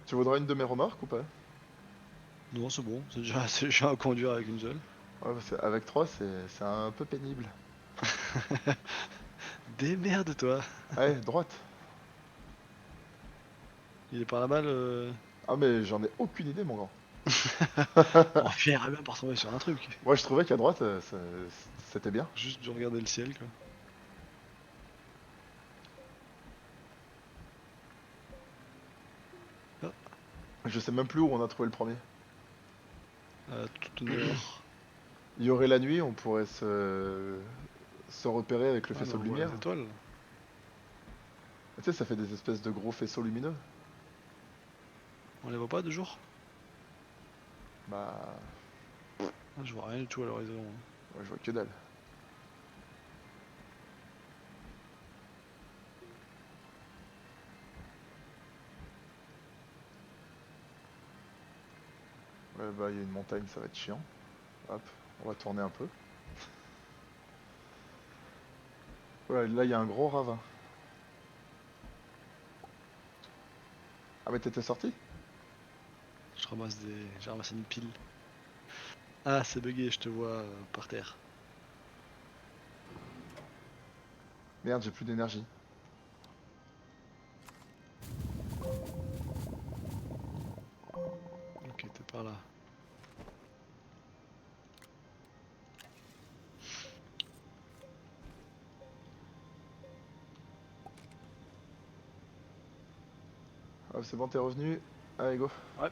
Tu voudras une de mes remorques ou pas? Non, c'est bon, c'est déjà assez chiant à conduire avec une seule. Ouais, parce qu'avec 3, c'est un peu pénible. Démerde-toi. Allez, droite. Il est par là-bas le. Ah, mais j'en ai aucune idée, mon grand. On finirait bien par tomber sur un truc. Moi, je trouvais qu'à droite, c'était bien. Juste de regarder le ciel quoi. Ah, Je sais même plus où on a trouvé le premier. tout au nord. Il y aurait la nuit, on pourrait se repérer avec le Ah, mais faisceau on de voit lumière. les étoiles. Tu sais, ça fait des espèces de gros faisceaux lumineux. On les voit pas de jour? Bah, Ah, je vois rien du tout à l'horizon. ouais, je vois que dalle. Ouais, bah, il y a une montagne, ça va être chiant. Hop, on va tourner un peu. Ouais, là, il y a un gros ravin. Ah, mais t'étais sorti? Je ramasse des. J'ai ramassé une pile. Ah, c'est bugué, je te vois par terre. Merde, j'ai plus d'énergie. Ok, t'es par là. Hop, c'est bon, t'es revenu. Allez, go. Ouais.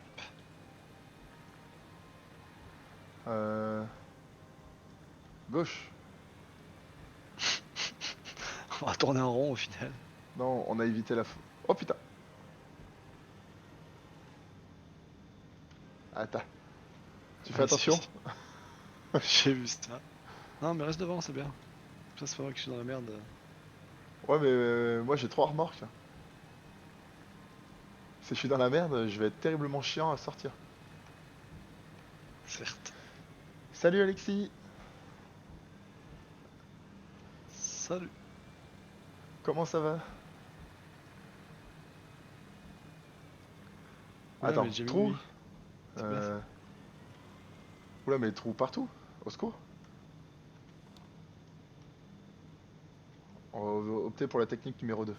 Euh... Gauche. On va tourner en rond au final. Non, on a évité la... Oh putain. Attends. Tu fais Vas-y, attention? vas-y. J'ai vu ça. Non, mais reste devant, c'est bien. Ça, c'est pas moi qui suis dans la merde. Ouais, mais moi j'ai 3 remorques. Si je suis dans la merde, je vais être terriblement chiant à sortir. Certes. Salut Alexis. Salut. Comment ça va? Ouais, mais Attends, j'ai mis trou? oui. C'est bien ça. Euh... Oula, mais trou partout. Au secours. On va opter pour la technique numéro 2.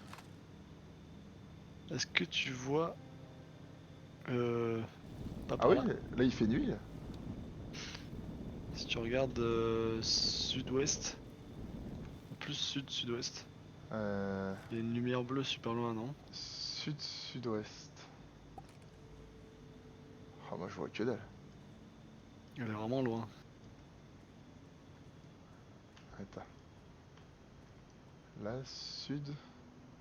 Est-ce que tu vois. Pas Ah par oui, là. là il fait nuit. Là. Si tu regardes sud-ouest, plus sud-sud-ouest, Euh, il y a une lumière bleue super loin, non? Sud-sud-ouest. Ah, moi je vois que dalle. Elle est vraiment loin. Attends. Là, sud,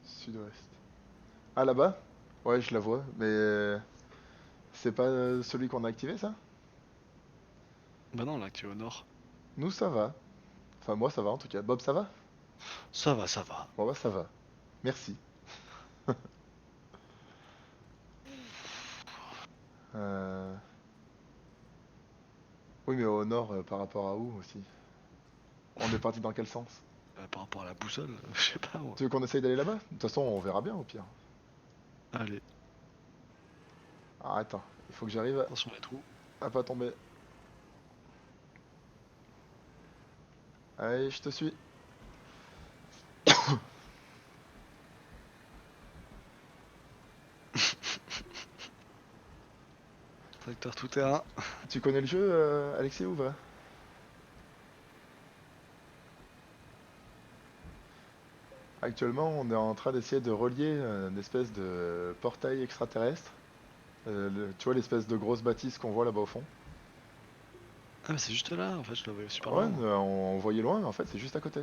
sud-ouest. Ah, là-bas? Ouais, je la vois, mais c'est pas celui qu'on a activé, ça? Bah non, là tu es au nord. Nous, ça va. Enfin, moi, ça va en tout cas. Bob, ça va? Ça va, ça va. Bon, bah, ça va. Merci. Euh, Oui, mais au nord, par rapport à où aussi? On est parti dans quel sens? Par rapport à la boussole, je sais pas moi. Tu veux qu'on essaye d'aller là-bas? De toute façon, on verra bien au pire. Allez, Ah, attends, il faut que j'arrive attention les trous. à pas tomber. Allez, je te suis. Tracteur tout terrain. Tu connais le jeu, Alexis, ou pas? Actuellement, on est en train d'essayer de relier une espèce de portail extraterrestre. Tu vois l'espèce de grosse bâtisse qu'on voit là-bas au fond? Ah mais c'est juste là, en fait je la voyais super Ouais, loin moi. on voyait loin, mais en fait, c'est juste à côté.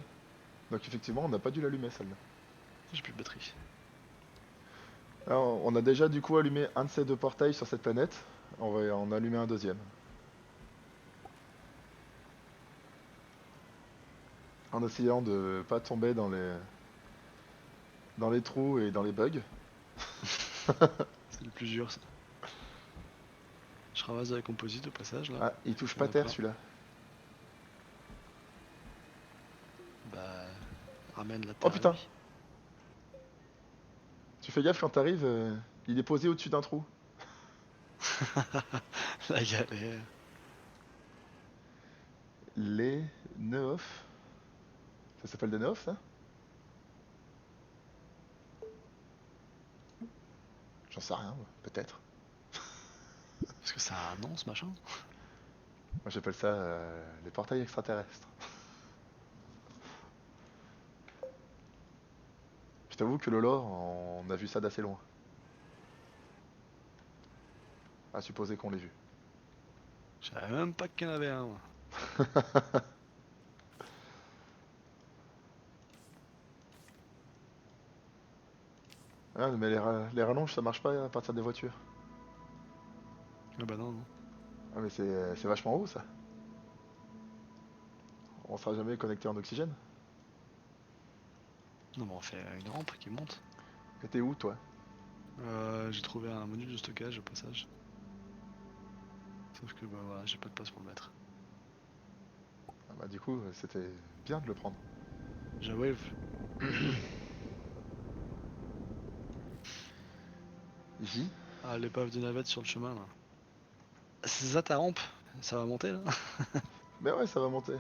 Donc effectivement, on n'a pas dû l'allumer, celle-là. J'ai plus de batterie. Alors, on a déjà du coup allumé un de ces deux portails sur cette planète. On va en allumer un deuxième. En essayant de pas tomber dans les trous et dans les bugs. C'est le plus dur ça. Je ramasse de la composite au passage là. Ah, il touche Il y en pas a terre plein. celui-là. Bah, ramène la Oh terre à putain! lui. Tu fais gaffe quand t'arrives, il est posé au-dessus d'un trou. La galère. Les Neof. Ça s'appelle des Neof, ça? J'en sais rien, moi. Peut-être. Parce que ça a un nom ce machin. Moi j'appelle ça les portails extraterrestres. Je t'avoue que le lore, on a vu ça d'assez loin. À supposer qu'on l'ait vu. Je savais même pas qu'il y en avait un moi. Ah, mais les rallonges, ça marche pas à partir des voitures. Ah bah non, non. Ah, mais c'est vachement haut, ça. On sera jamais connecté en oxygène. Non mais on fait une rampe qui monte. Et t'es où, toi? J'ai trouvé un module de stockage au passage. Sauf que bah voilà, j'ai pas de place pour le mettre. Ah bah, du coup, c'était bien de le prendre. J'avoue. J? Ah l'épave de navette sur le chemin là. C'est ça ta rampe? Ça va monter là? Mais ouais, ça va monter.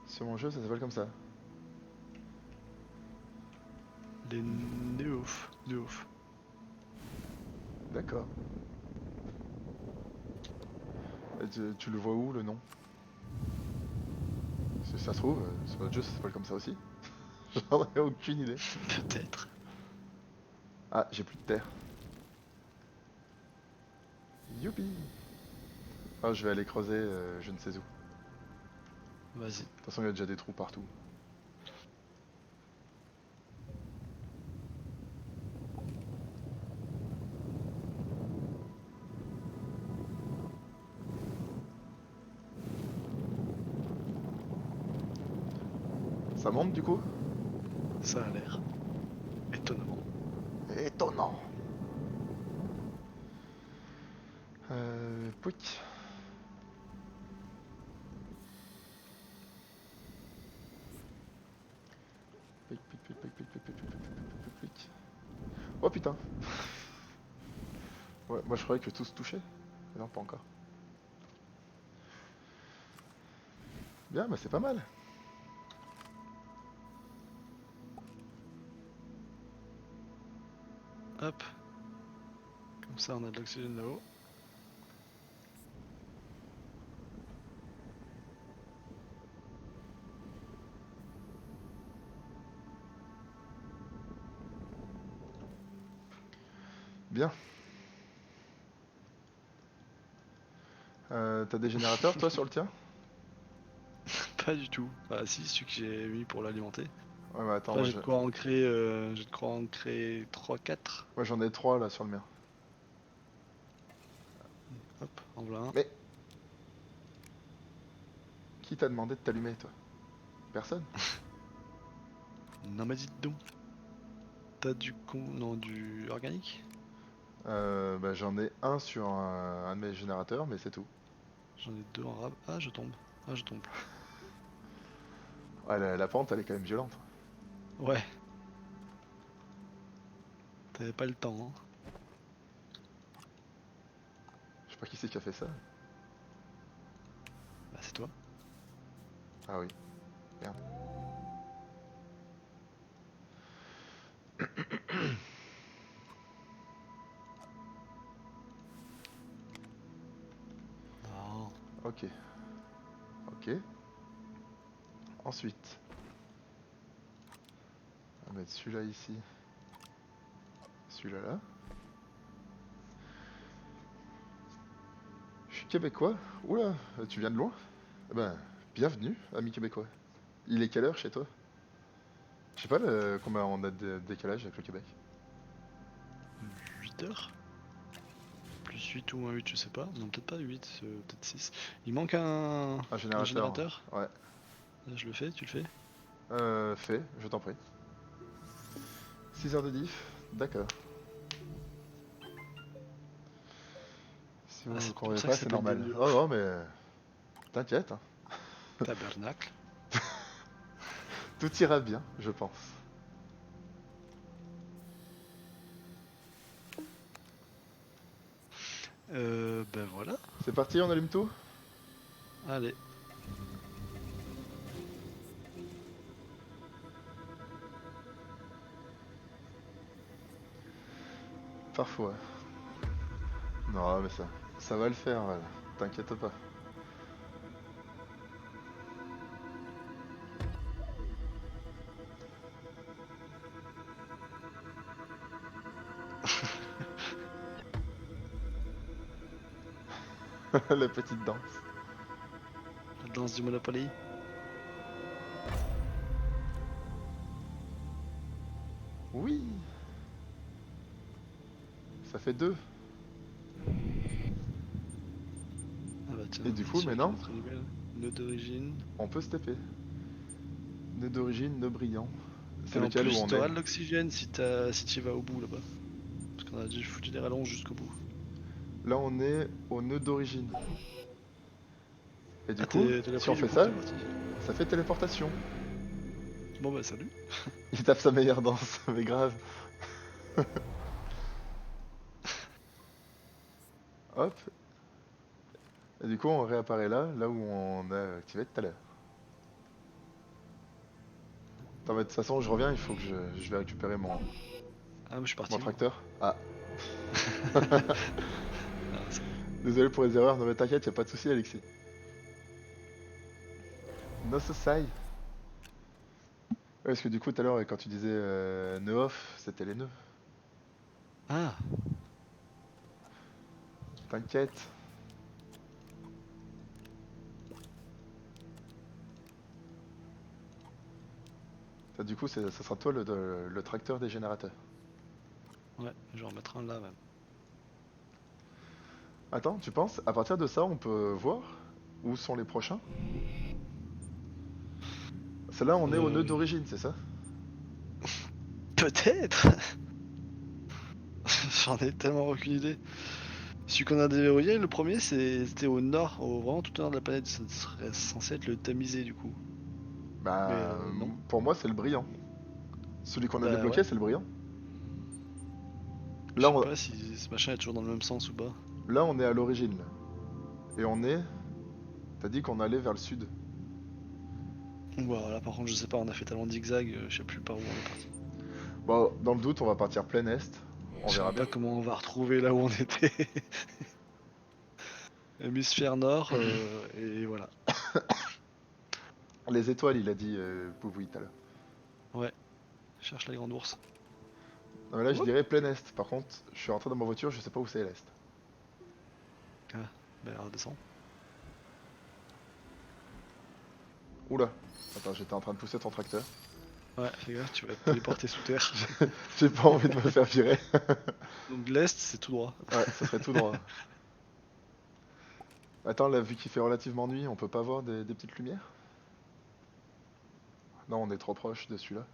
Sur mon jeu, ça s'appelle comme ça. Les néof. Néof. D'accord. Et tu le vois où, le nom? Si ça se trouve, sur notre jeu, ça s'appelle comme ça aussi. J'en ai aucune idée. Peut-être. Ah, j'ai plus de terre. Youpi! Ah, je vais aller creuser je ne sais où. De Vas-y. toute façon, il y a déjà des trous partout. Ça monte du coup? Ça a l'air étonnamment. Étonnant! Pouic. Pouic, pouic, pouic, pouic, pouic, pouic, pouic, pouic, pouic, pouic, pouic, pouic. Oh putain! Ouais, moi je croyais que tout se touchait. Mais non, pas encore. Bien, mais c'est pas mal. Hop. Comme ça on a de l'oxygène là-haut. Bien. T'as des générateurs, toi, sur le tien? Pas du tout. Ah si, celui que j'ai mis pour l'alimenter. Ouais, mais attends, Là j'ai de quoi en créer, j'ai de quoi en créer 3-4. moi j'en ai 3 là sur le mien. Hop, en voilà un. Mais qui t'a demandé de t'allumer, toi? Personne? Non mais dites donc. T'as du non, du organique? Bah, j'en ai un sur un de mes générateurs, mais c'est tout. J'en ai deux en rab. Ah je tombe. Ah je tombe plus. Ouais, la pente, elle est quand même violente. Ouais, t'avais pas le temps, hein. Je sais pas qui c'est qui a fait ça. Bah c'est toi. Ah oui, merde. Non. Ok, ok. Ensuite, on va mettre celui-là ici. Celui-là là. Je suis québécois. Oula, tu viens de loin? Eh ben, bienvenue, ami québécois. Il est quelle heure chez toi? Je sais pas combien on a de décalage avec le Québec. 8 heures? Plus 8 ou moins 8, je sais pas. Non, peut-être pas 8, peut-être 6. Il manque Un un générateur, générateur. ouais. Là, je le fais, tu le fais? Fait, je t'en prie. 6 heures de diff, d'accord. Si Ah, vous ne c'est pour comprenez ça que pas, ça c'est s'appelle des normal. Oh neufs. non, mais t'inquiète, hein. Tabernacle. Tout ira bien, je pense. Ben voilà. C'est parti, on allume tout? Allez. Parfois. Non, mais ça va le faire, voilà. T'inquiète pas. La petite danse. La danse du Monopoly. Oui, ça fait 2. Ah bah tiens, Et du coup, celui qui est maintenant, notre animal. Nœud d'origine. on peut se taper. Nœud d'origine, nœud brillant. Et C'est en lequel où plus, on est? t'auras de l'oxygène si tu vas au bout là-bas. Parce qu'on a déjà foutu des rallonges jusqu'au bout. Là, on est au nœud d'origine. Et du Ah, coup, t'as déjà si on pris du fait coup, ça, t'es parti. ça fait téléportation. Bon bah salut. Il tape sa meilleure danse, mais grave. Hop. Et du coup, on réapparaît là où on a activé tout à l'heure. Attends, mais de toute façon, je reviens, il faut que je vais récupérer Ah, moi je suis mon parti moi. tracteur. Ah, Ah, ça va. désolé pour les erreurs, non mais t'inquiète, y a pas de souci, Alexis. No society. Ouais, parce que du coup, tout à l'heure, quand tu disais nœud off, c'était les nœuds. Ah, T'inquiète. Ça, du coup, ça sera toi le tracteur des générateurs. ouais, je vais en mettre un là même. Attends, tu penses, à partir de ça, on peut voir où sont les prochains? Celle-là, on est au nœud Euh, d'origine, c'est ça? peut-être. J'en ai tellement aucune idée. Celui qu'on a déverrouillé, le premier, c'était au nord, vraiment tout au nord de la planète. Ça serait censé être le tamisé du coup. Mais Bah, non. pour moi, c'est le brillant. Celui qu'on a Bah ouais. débloqué, c'est le brillant. Je Là, sais on, pas si ce machin est toujours dans le même sens ou pas. là, on est à l'origine, là. Et on est... T'as dit qu'on allait vers le sud. Voilà, par contre, je sais pas, on a fait tellement de zigzag, je sais plus par où on est parti. Bon, dans le doute, on va partir plein est. On Je sais verra même pas bien. comment on va retrouver là où on était. Hémisphère nord, et voilà. Les étoiles, il a dit Pouvoui tout à l'heure. Ouais, cherche la grande ours. Non, mais là, je Hop. dirais plein est. Par contre, je suis rentré dans ma voiture, je sais pas où c'est l'est. Ah, bah alors descends. Oula. Attends, j'étais en train de pousser ton tracteur. Ouais, fais gaffe, tu vas te téléporter sous terre. J'ai pas envie de me faire virer. Donc l'est, c'est tout droit. Ouais, ça serait tout droit. Attends, là, vu qu'il fait relativement nuit, on peut pas voir des petites lumières? Non, on est trop proche de celui-là.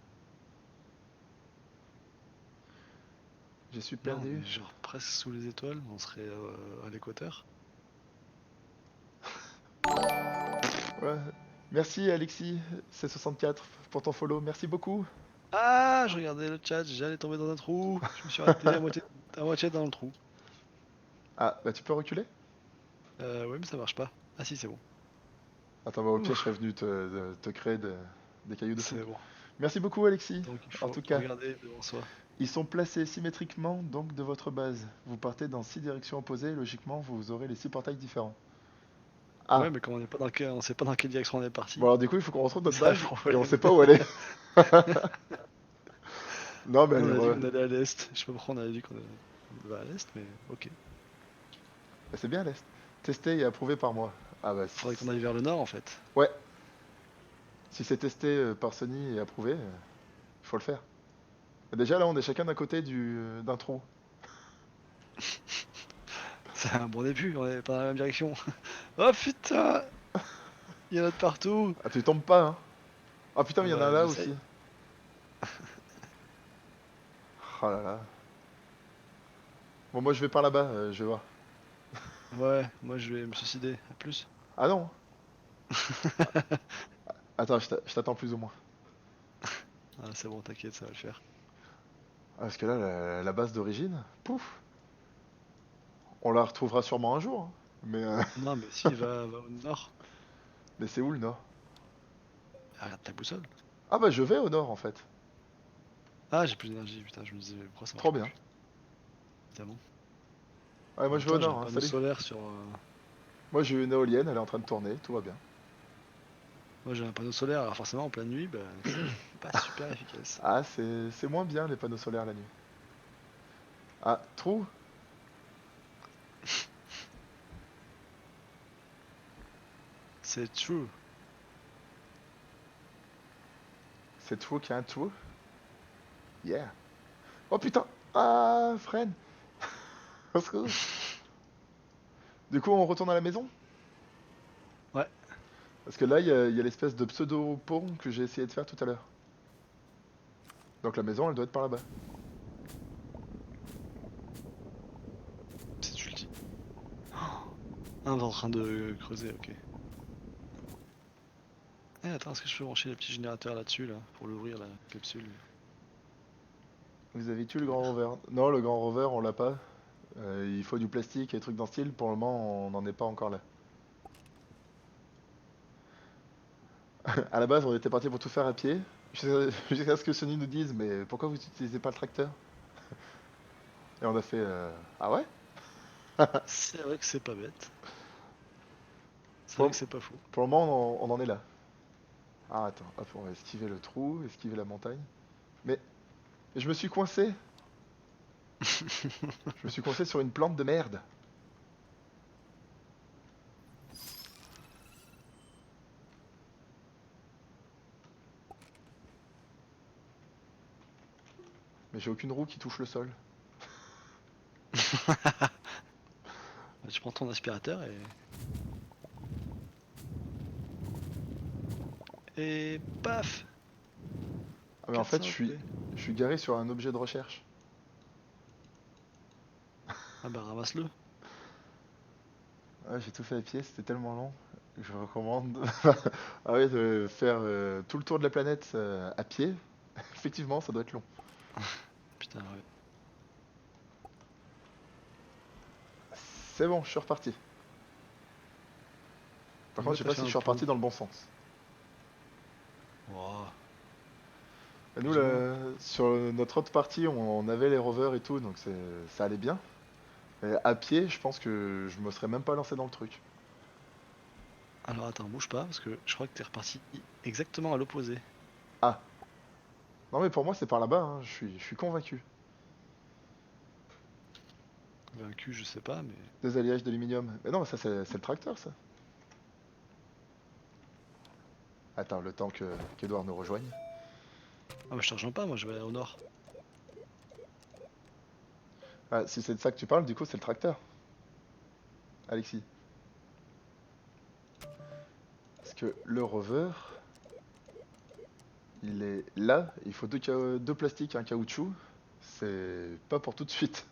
J'y suis Non, on perdu. est genre presque sous les étoiles, on serait à l'équateur. Ouais. Merci Alexis, C64 pour ton follow, merci beaucoup. Ah, je regardais le chat, j'allais tomber dans un trou. Je me suis arrêté à moitié dans le trou. Ah, bah tu peux reculer? Ouais, mais ça marche pas. Ah si, c'est bon. Attends, bah, au pire, je Ouf, serais venu te créer des cailloux de fou. c'est bon. Merci beaucoup Alexis. Donc il En faut tout cas, regarder devant soi. ils sont placés symétriquement donc de votre base. Vous partez dans 6 directions opposées, logiquement vous aurez les 6 portails différents. Ouais, Ah, mais comme on sait pas dans quelle direction on est bon parti, alors du coup il faut qu'on retrouve c'est notre ça le base et on problème. sait pas où elle est. Non mais Nous, on allez, a dit qu'on allait à l'est. Je sais pas pourquoi on avait dit on va à l'est, mais ok. bah, c'est bien à l'est. Testé et approuvé par moi. Ah bah Faudrait qu'on aille vers le nord en fait. ouais, si c'est testé par Sony et approuvé, il faut le faire. Et déjà là on est chacun d'un côté d'un trou. C'est un bon début, on est pas dans la même direction. Oh putain, il y en a de partout. Ah tu tombes pas hein. Ah putain mais il y en a un Ouais, là j'essaye. aussi. Oh là là. Bon moi je vais par là-bas, je vais voir. Ouais, moi je vais me suicider. À plus. Ah non. Attends, je t'attends plus ou moins. Ah, c'est bon, t'inquiète, ça va le faire. Ah, parce que là la base d'origine, pouf, on la retrouvera sûrement un jour, hein. Non, mais si, va au nord. Mais c'est où le nord? Ah, regarde ta boussole. Ah bah je vais au nord en fait. Ah, j'ai plus d'énergie, putain, je me disais, pourquoi ça marche Trop pas bien. plus? Évidemment. Ouais En moi même je vais au temps, j'ai un nord, hein, panneau salut. solaire sur. Moi j'ai une éolienne, elle est en train de tourner, tout va bien. Moi, j'ai un panneau solaire, alors forcément, en pleine nuit, bah, c'est pas super efficace. Ah c'est moins bien les panneaux solaires la nuit. Ah, trou? C'est true. C'est trou qu'il y a un trou? Yeah. Oh putain! Ah, freine! Au secours. Du coup on retourne à la maison? Ouais, Parce que là il y a l'espèce de pseudo-pont que j'ai essayé de faire tout à l'heure. Donc la maison elle doit être par là-bas. c'est tu le dis. Ah, on est en train de creuser, ok. Eh, attends, est-ce que je peux brancher le petit générateur là-dessus, là, pour l'ouvrir, la capsule? Vous avez tué le grand rover? Non, le grand rover, on l'a pas. Il faut du plastique et des trucs dans ce style. Pour le moment, on n'en est pas encore là. À la base, on était parti pour tout faire à pied. Jusqu'à ce que Sony nous dise, mais pourquoi vous n'utilisez pas le tracteur? Et on a fait, ah ouais? C'est vrai que c'est pas bête. C'est vrai Pour, que c'est pas fou. pour le moment, on en est là. Ah, attends, hop, on va esquiver le trou, esquiver la montagne. Mais je me suis coincé. Je me suis coincé sur une plante de merde. Mais j'ai aucune roue qui touche le sol. Bah, tu prends ton aspirateur et. Et paf! Ah, mais en fait, 400 OP. je suis garé sur un objet de recherche. Ah bah ramasse-le. Ouais, j'ai tout fait à pied, c'était tellement long. Je recommande ah ouais, de faire tout le tour de la planète à pied. Effectivement, ça doit être long. Putain, ouais. C'est bon, je suis reparti. Par contre, Ouais, je sais t'as pas fait si je un suis pont. reparti dans le bon sens. Wow. Et nous, Plus ou moins. sur notre autre partie, on avait les rovers et tout, donc ça allait bien. Et à pied, je pense que je me serais même pas lancé dans le truc. Alors attends, bouge pas, parce que je crois que t'es reparti exactement à l'opposé. Ah, non mais pour moi c'est par là-bas, hein, je suis convaincu. Vaincu, je sais pas, mais. Des alliages d'aluminium. Mais non, ça c'est le tracteur ça. Attends, le temps qu'Edouard nous rejoigne. Ah, mais je te rejoins pas, moi je vais au nord. Ah, si c'est de ça que tu parles, du coup c'est le tracteur. Alexis. Parce que le rover, il est là, il faut deux plastiques et un caoutchouc. C'est pas pour tout de suite.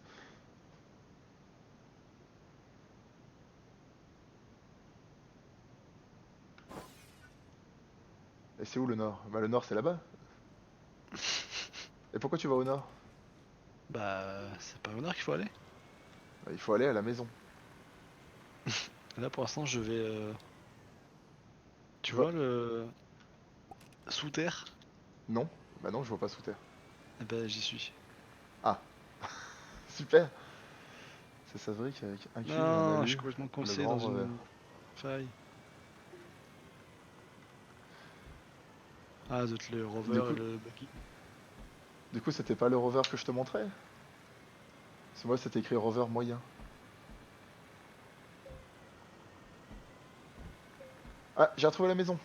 Et c'est où le nord? Bah le nord c'est là-bas. Et pourquoi tu vas au nord? Bah, c'est pas au nord qu'il faut aller. Bah, il faut aller à la maison. Là pour l'instant, je vais. Tu Va- vois le. Sous terre? Non? Bah non, je vois pas sous terre. Eh ben, j'y suis. Ah, super! Ça se fabrique avec un cuivre et un Non, je suis alu. complètement Le coincé grand dans rover. une faille. Ah, doit être le Du rover et coup, le buggy. c'était pas le rover que je te montrais? Parce que moi c'était écrit rover moyen. Ah, j'ai retrouvé la maison.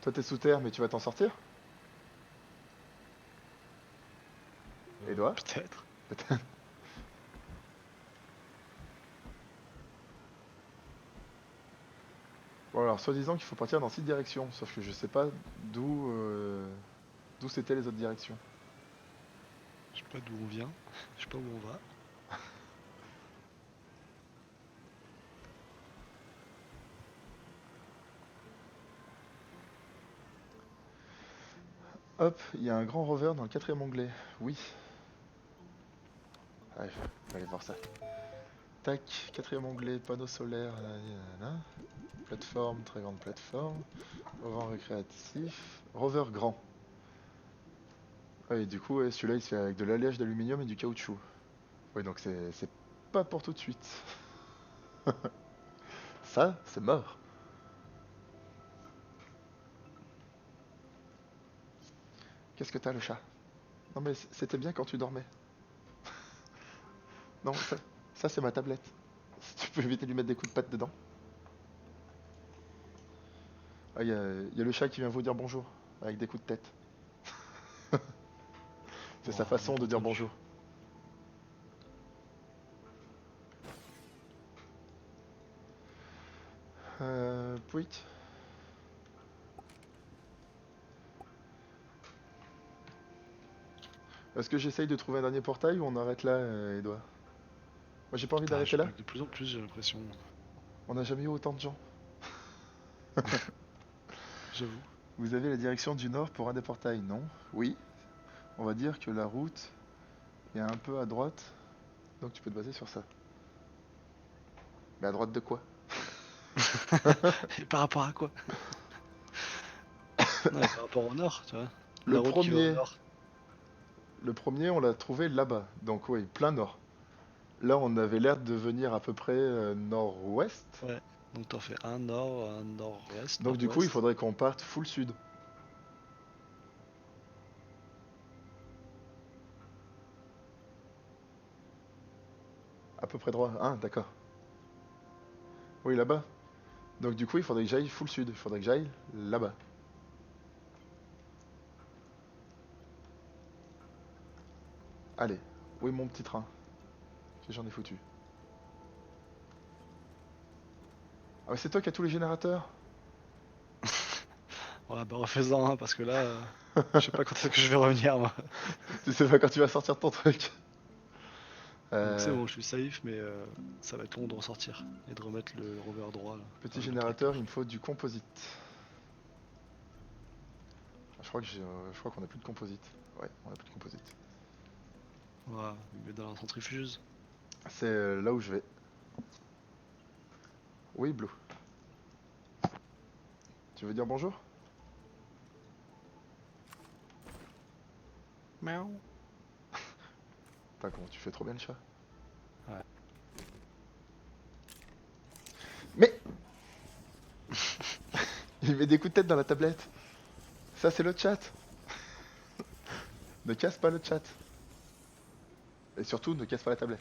Toi t'es sous terre mais tu vas t'en sortir? Edouard? Peut-être. Peut-être. Bon alors, soi-disant qu'il faut partir dans 6 directions, sauf que je sais pas d'où c'était les autres directions. Je sais pas d'où on vient. Je sais pas où on va. Hop, il y a un grand rover dans le quatrième onglet. Oui. Allez, je vais aller voir ça. Tac, quatrième onglet, panneau solaire, nanana. Plateforme, très grande plateforme. Rover récréatif. Rover grand. Ah, et du coup, ouais, celui-là il se fait avec de l'alliage d'aluminium et du caoutchouc. Oui, donc c'est pas pour tout de suite. Ça, c'est mort. Qu'est-ce que t'as, le chat? Non, mais c'était bien quand tu dormais. Non, ça c'est ma tablette. Si tu peux éviter de lui mettre des coups de patte dedans. Ah, il y a le chat qui vient vous dire bonjour, avec des coups de tête. C'est sa Oh, on n'a façon pas de dire entendu. bonjour. Pouic. Est-ce que j'essaye de trouver un dernier portail ou on arrête là, Edouard? Moi j'ai pas envie Ah, d'arrêter je là. bug de plus en plus, j'ai l'impression. On n'a jamais eu autant de gens. J'avoue. Vous avez la direction du nord pour un des portails, non? Oui. On va dire que la route est un peu à droite, donc tu peux te baser sur ça. Mais à droite de quoi? Et par rapport à quoi? Non, mais par rapport au nord, tu vois. Le La route qui va au premier, nord. le premier, on l'a trouvé là-bas, donc oui, plein nord. Là, on avait l'air de venir à peu près nord-ouest. Ouais. Donc t'en fais un nord, un nord-ouest, Donc du coup, il nord-ouest. faudrait qu'on parte full sud. À peu près droit. Ah, d'accord. Oui, là-bas. Donc du coup, il faudrait que j'aille full sud. Il faudrait que j'aille là-bas. Allez. Oui, mon petit train. Que j'en ai foutu. Ah, mais c'est toi qui as tous les générateurs? Ouais, bah refais-en, hein, parce que là, je sais pas quand est-ce que je vais revenir, moi. Tu sais pas quand tu vas sortir ton truc. Donc c'est Euh, bon, je suis safe, mais ça va être long de ressortir et de remettre le rover droit là, Petit avec le générateur, il me tracteur. faut du composite. Ah, je crois qu'on a plus de composite. Ouais, on a plus de composite. Voilà, il met dans la centrifugeuse. C'est là où je vais. Oui, Blue. Tu veux dire bonjour? Miaou. Putain, comment tu fais trop bien le chat. Ouais. Mais il met des coups de tête dans la tablette. Ça c'est le chat. Ne casse pas le chat. Et surtout, ne casse pas la tablette.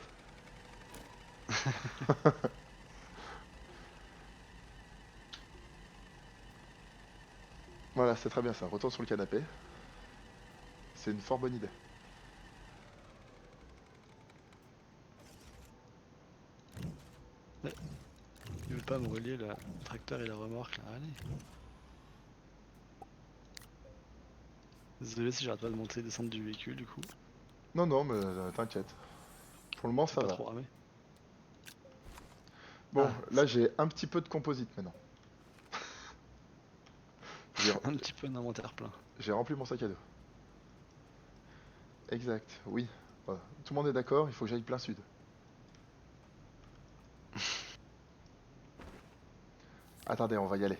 Voilà, c'est très bien ça. Retourne sur le canapé. C'est une fort bonne idée. Il veut pas me relier le tracteur et la remorque là. Allez. Désolé si j'arrête pas de monter et descendre du véhicule du coup. Non, non, mais t'inquiète. Pour le moment, C'est ça pas va. trop ramé. Bon, Ah, là j'ai un petit peu de composite maintenant. J'ai un petit peu d'inventaire plein. j'ai rempli mon sac à dos. Exact, oui. Voilà. Tout le monde est d'accord, il faut que j'aille plein sud. Attendez, on va y aller.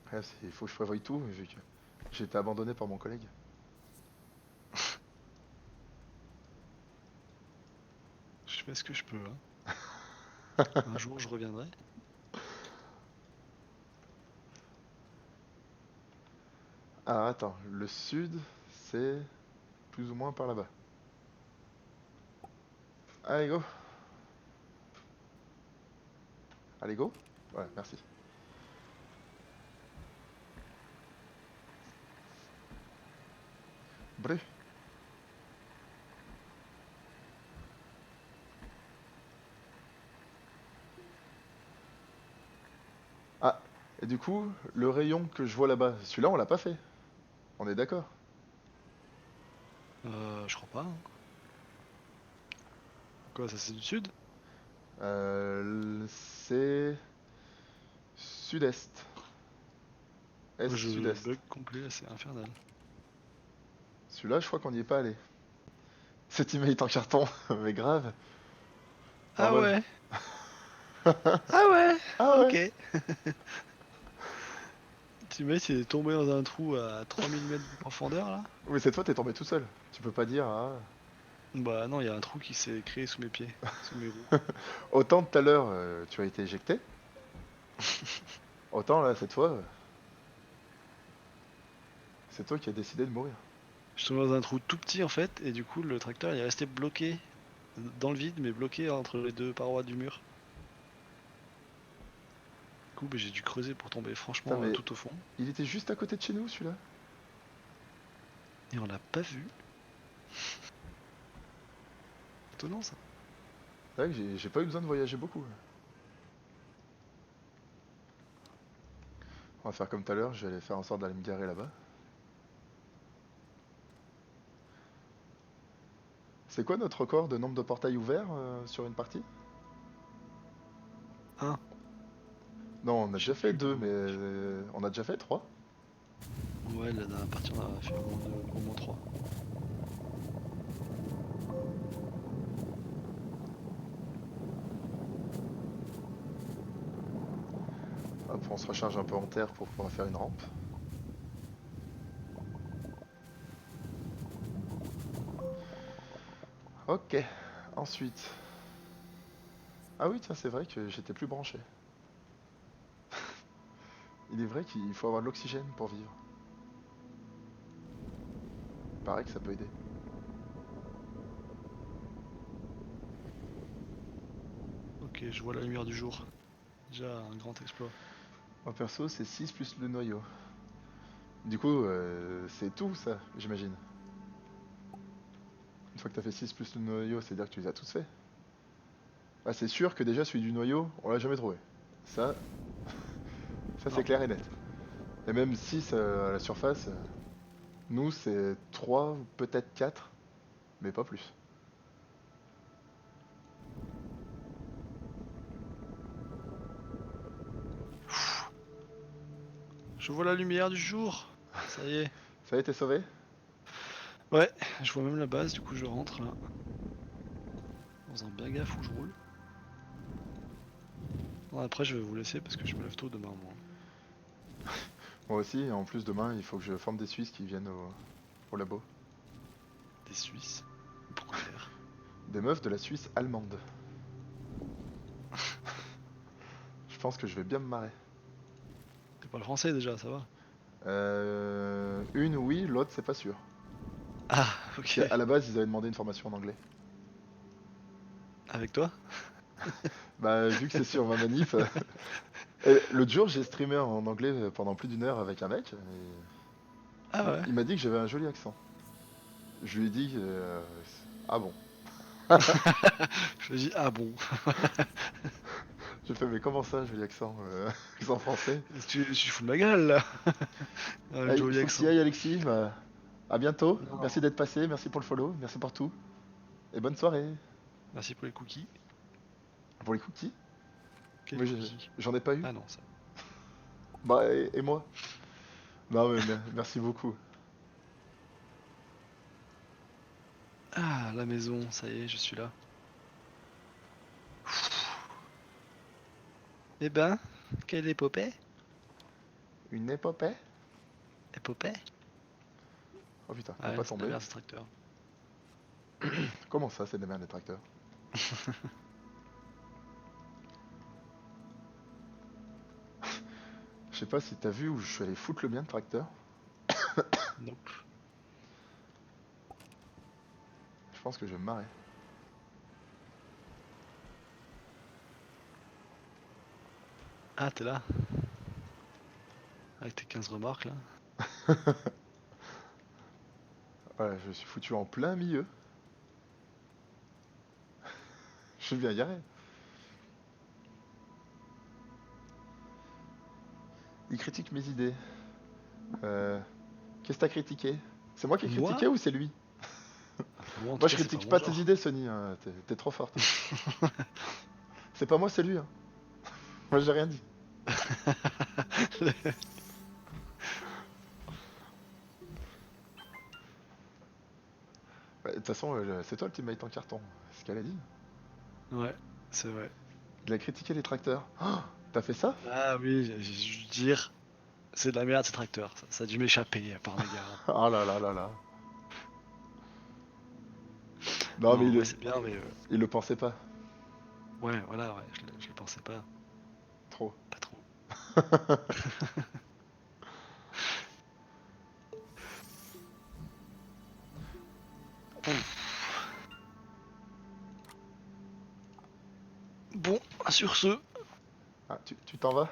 Après, il faut que je prévoie tout, vu que j'ai été abandonné par mon collègue. Je fais ce que je peux. Hein. Un jour je reviendrai. Ah, attends, le sud, c'est plus ou moins par là-bas. Allez, go! Allez, go! Ouais, merci. Bref. Ah, et du coup, le rayon que je vois là-bas, celui-là, on l'a pas fait. On est d'accord? Je crois pas. Hein. Quoi, ça c'est du sud? C'est sud-est. Je Est-sud-est. bug complet là, c'est infernal. Celui-là, je crois qu'on n'y est pas allé. Cet email est en carton, mais grave. En Ah mode. ouais! Ah ouais! Ah Ok. ouais! Tu mets, il est tombé dans un trou à 3000 mètres de profondeur là? Oui, cette fois, t'es tombé tout seul. Tu peux pas dire, ah. Bah non, il y a un trou qui s'est créé sous mes pieds, sous mes roues. Autant tout à l'heure, tu as été éjecté. Autant là, cette fois, c'est toi qui as décidé de mourir. Je suis tombé dans un trou tout petit en fait, et du coup le tracteur il est resté bloqué dans le vide, mais bloqué entre les deux parois du mur. Du coup, bah, j'ai dû creuser pour tomber Putain, franchement mais tout au fond. il était juste à côté de chez nous, celui-là. Et on l'a pas vu. Étonnant ça. C'est vrai que j'ai pas eu besoin de voyager beaucoup. On va faire comme tout à l'heure, je vais aller faire en sorte d'aller me garer là-bas. C'est quoi notre record de nombre de portails ouverts sur une partie? Un, Non, on a je sais déjà fait plus. deux, mais on a déjà fait trois. Ouais, la dernière partie on a fait au moins 3. Hop, on se recharge un peu en terre pour pouvoir faire une rampe. Ok, ensuite. Ah oui, tiens, c'est vrai que j'étais plus branché. Il est vrai qu'il faut avoir de l'oxygène pour vivre. Pareil que ça peut aider. Ok, je vois la lumière du jour. Déjà un grand exploit. Moi perso, c'est 6 plus le noyau. Du coup, c'est tout ça, j'imagine. Une fois que t'as fait 6 plus le noyau, c'est-à-dire que tu les as tous faits. Ah, c'est sûr que déjà celui du noyau, on l'a jamais trouvé. Ça, ça c'est Non. clair et net. Et même 6 à la surface, nous c'est 3 ou peut-être 4, mais pas plus. Je vois la lumière du jour. Ça y est. Ça a été sauvé? Ouais, je vois même la base, du coup je rentre là. En faisant bien gaffe où je roule. Bon, après je vais vous laisser parce que je me lève tôt demain moi. Moi aussi, et en plus demain, il faut que je forme des Suisses qui viennent au labo. Des Suisses. Pourquoi faire? Des meufs de la Suisse allemande. Je pense que je vais bien me marrer. T'es pas le français déjà, ça va. Une, oui, l'autre, c'est pas sûr. Ah, Parce ok. qu'à la base, ils avaient demandé une formation en anglais. Avec toi? Bah, vu que c'est sur ma manif. Et l'autre jour, j'ai streamé en anglais pendant plus d'une heure avec un mec. Ah ouais. Il m'a dit que j'avais un joli accent. Je lui ai dit. Ah bon. Je me dis, ah bon. J'ai fait, mais comment ça, joli accent accent français? Tu fous de ma gueule là. Un Allez, joli faut que tu y accent. ailles, Alexis. Bah, à bientôt. Non, Merci non. d'être passé, merci pour le follow, merci pour tout. Et bonne soirée. Merci pour les cookies. Pour les cookies? Quel Moi, cookie? j'en ai pas eu. Ah non, ça. Bah, et moi? Non, mais merci beaucoup. Ah, la maison, ça y est, je suis là. Eh ben, quelle épopée? Une épopée? Épopée? Oh putain, Ah faut ouais, pas c'est de la tomber. merde ce tracteur. Comment ça, c'est des merdes, les tracteurs? Je sais pas si t'as vu où je suis allé foutre le bien de tracteur. Nope. Je pense que je vais me marrer. Ah, t'es là? Avec tes 15 remarques là? Ouais, je me suis foutu en plein milieu. Je suis bien garé. Il critique mes idées. Euh, Qu'est-ce que t'as critiqué? C'est moi qui ai Moi? critiqué ou c'est lui? Moi en tout Moi, je cas, c'est pas critique mon pas tes genre. idées, Sony, hein. T'es trop forte. C'est pas moi, c'est lui, hein. Moi, j'ai rien dit. Bah, de toute façon, c'est toi le teammate en carton. C'est ce qu'elle a dit. Ouais, c'est vrai. Il a critiqué les tracteurs. Oh, t'as fait ça? Ah oui, je veux dire, c'est de la merde ces tracteurs. Ça a dû m'échapper par mégarde. Oh là là là là. Non, mais Non, ouais, c'est bien, mais il le pensait pas. ouais, voilà, ouais, je le pensais pas. Trop. Pas trop. Bon, sur ce. Ah, tu t'en vas?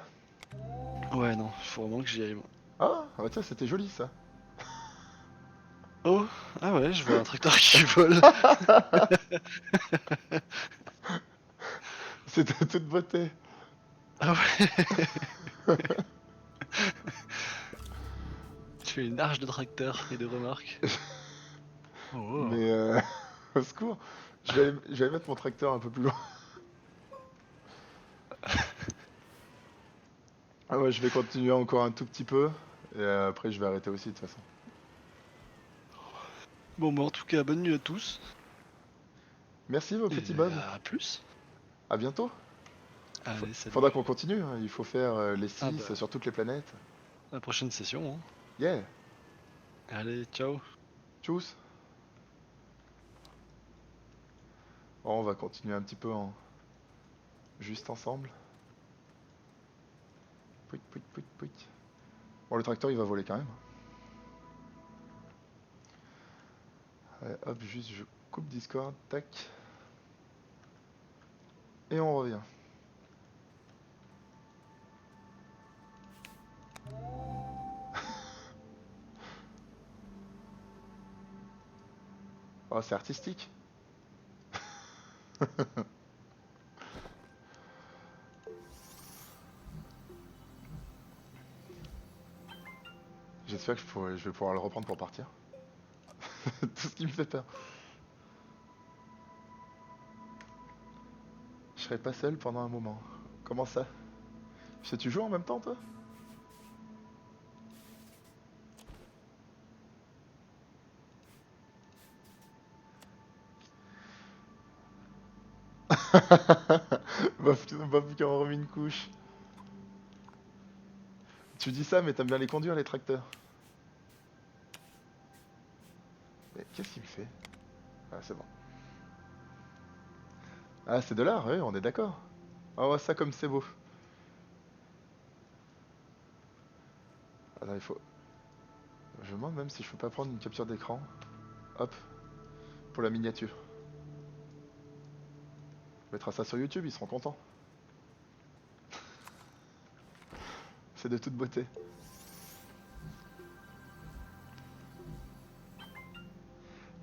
Ouais, non, faut vraiment que j'y aille, moi. Ah, bah tiens, c'était joli ça. Oh, ah ouais, je vois un tracteur qui vole. C'était toute beauté. Ah ouais, tu fais une arche de tracteur et de remorques. Oh, oh. Mais au secours, je vais aller mettre mon tracteur un peu plus loin. Ah ouais, je vais continuer encore un tout petit peu. Et après, je vais arrêter aussi de toute façon. Bon, bah en tout cas, bonne nuit à tous. Merci vos petits Et bobs. à plus. À bientôt. Allez, salut. Faudra qu'on continue, hein. Il faut faire les Ah 6 bah, sur toutes les planètes. la prochaine session, hein. Yeah. Allez, ciao. Tchuss. Bon, on va continuer un petit peu en juste ensemble. Pouic, pouic, pouic, pouic. Bon, le tracteur, il va voler quand même. Allez, hop, juste je coupe Discord, tac. Et on revient. Oh, c'est artistique. J'espère que je vais pouvoir le reprendre pour partir. Tout ce qui me fait peur. Je serai pas seul pendant un moment. Comment ça? Tu joues en même temps, toi? Bof qui en remis une couche. Tu dis ça, mais t'aimes bien les conduire, les tracteurs. Mais qu'est-ce qu'il me fait? Ah, c'est bon. Ah, c'est de l'art, oui, on est d'accord. Ah, ouais, ça comme c'est beau. Attends, il faut... Je me demande même si je peux pas prendre une capture d'écran. Hop, pour la miniature. On mettra ça sur YouTube, ils seront contents. C'est de toute beauté.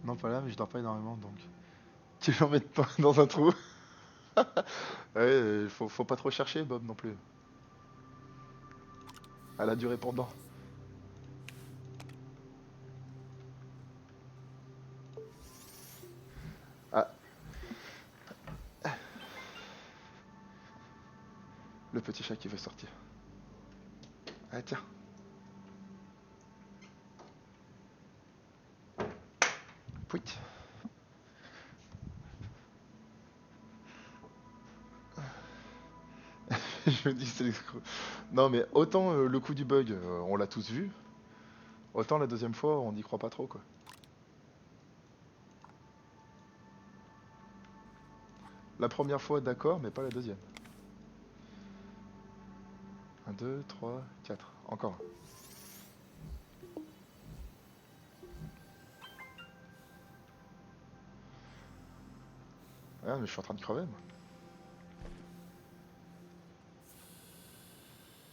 Non, pas là, mais je dors pas énormément, donc... Tu veux en mettre pas dans un trou? Ouais, faut pas trop chercher, Bob, non plus. Elle a du répondant. Ah, le petit chat qui veut sortir. Ah, tiens. Pouit. Je me dis, c'est l'escroc. Non, mais autant le coup du bug, on l'a tous vu. Autant la deuxième fois, on n'y croit pas trop, quoi. La première fois, d'accord, mais pas la deuxième. 1, 2, 3, 4. Encore un. Ah, mais je suis en train de crever, moi.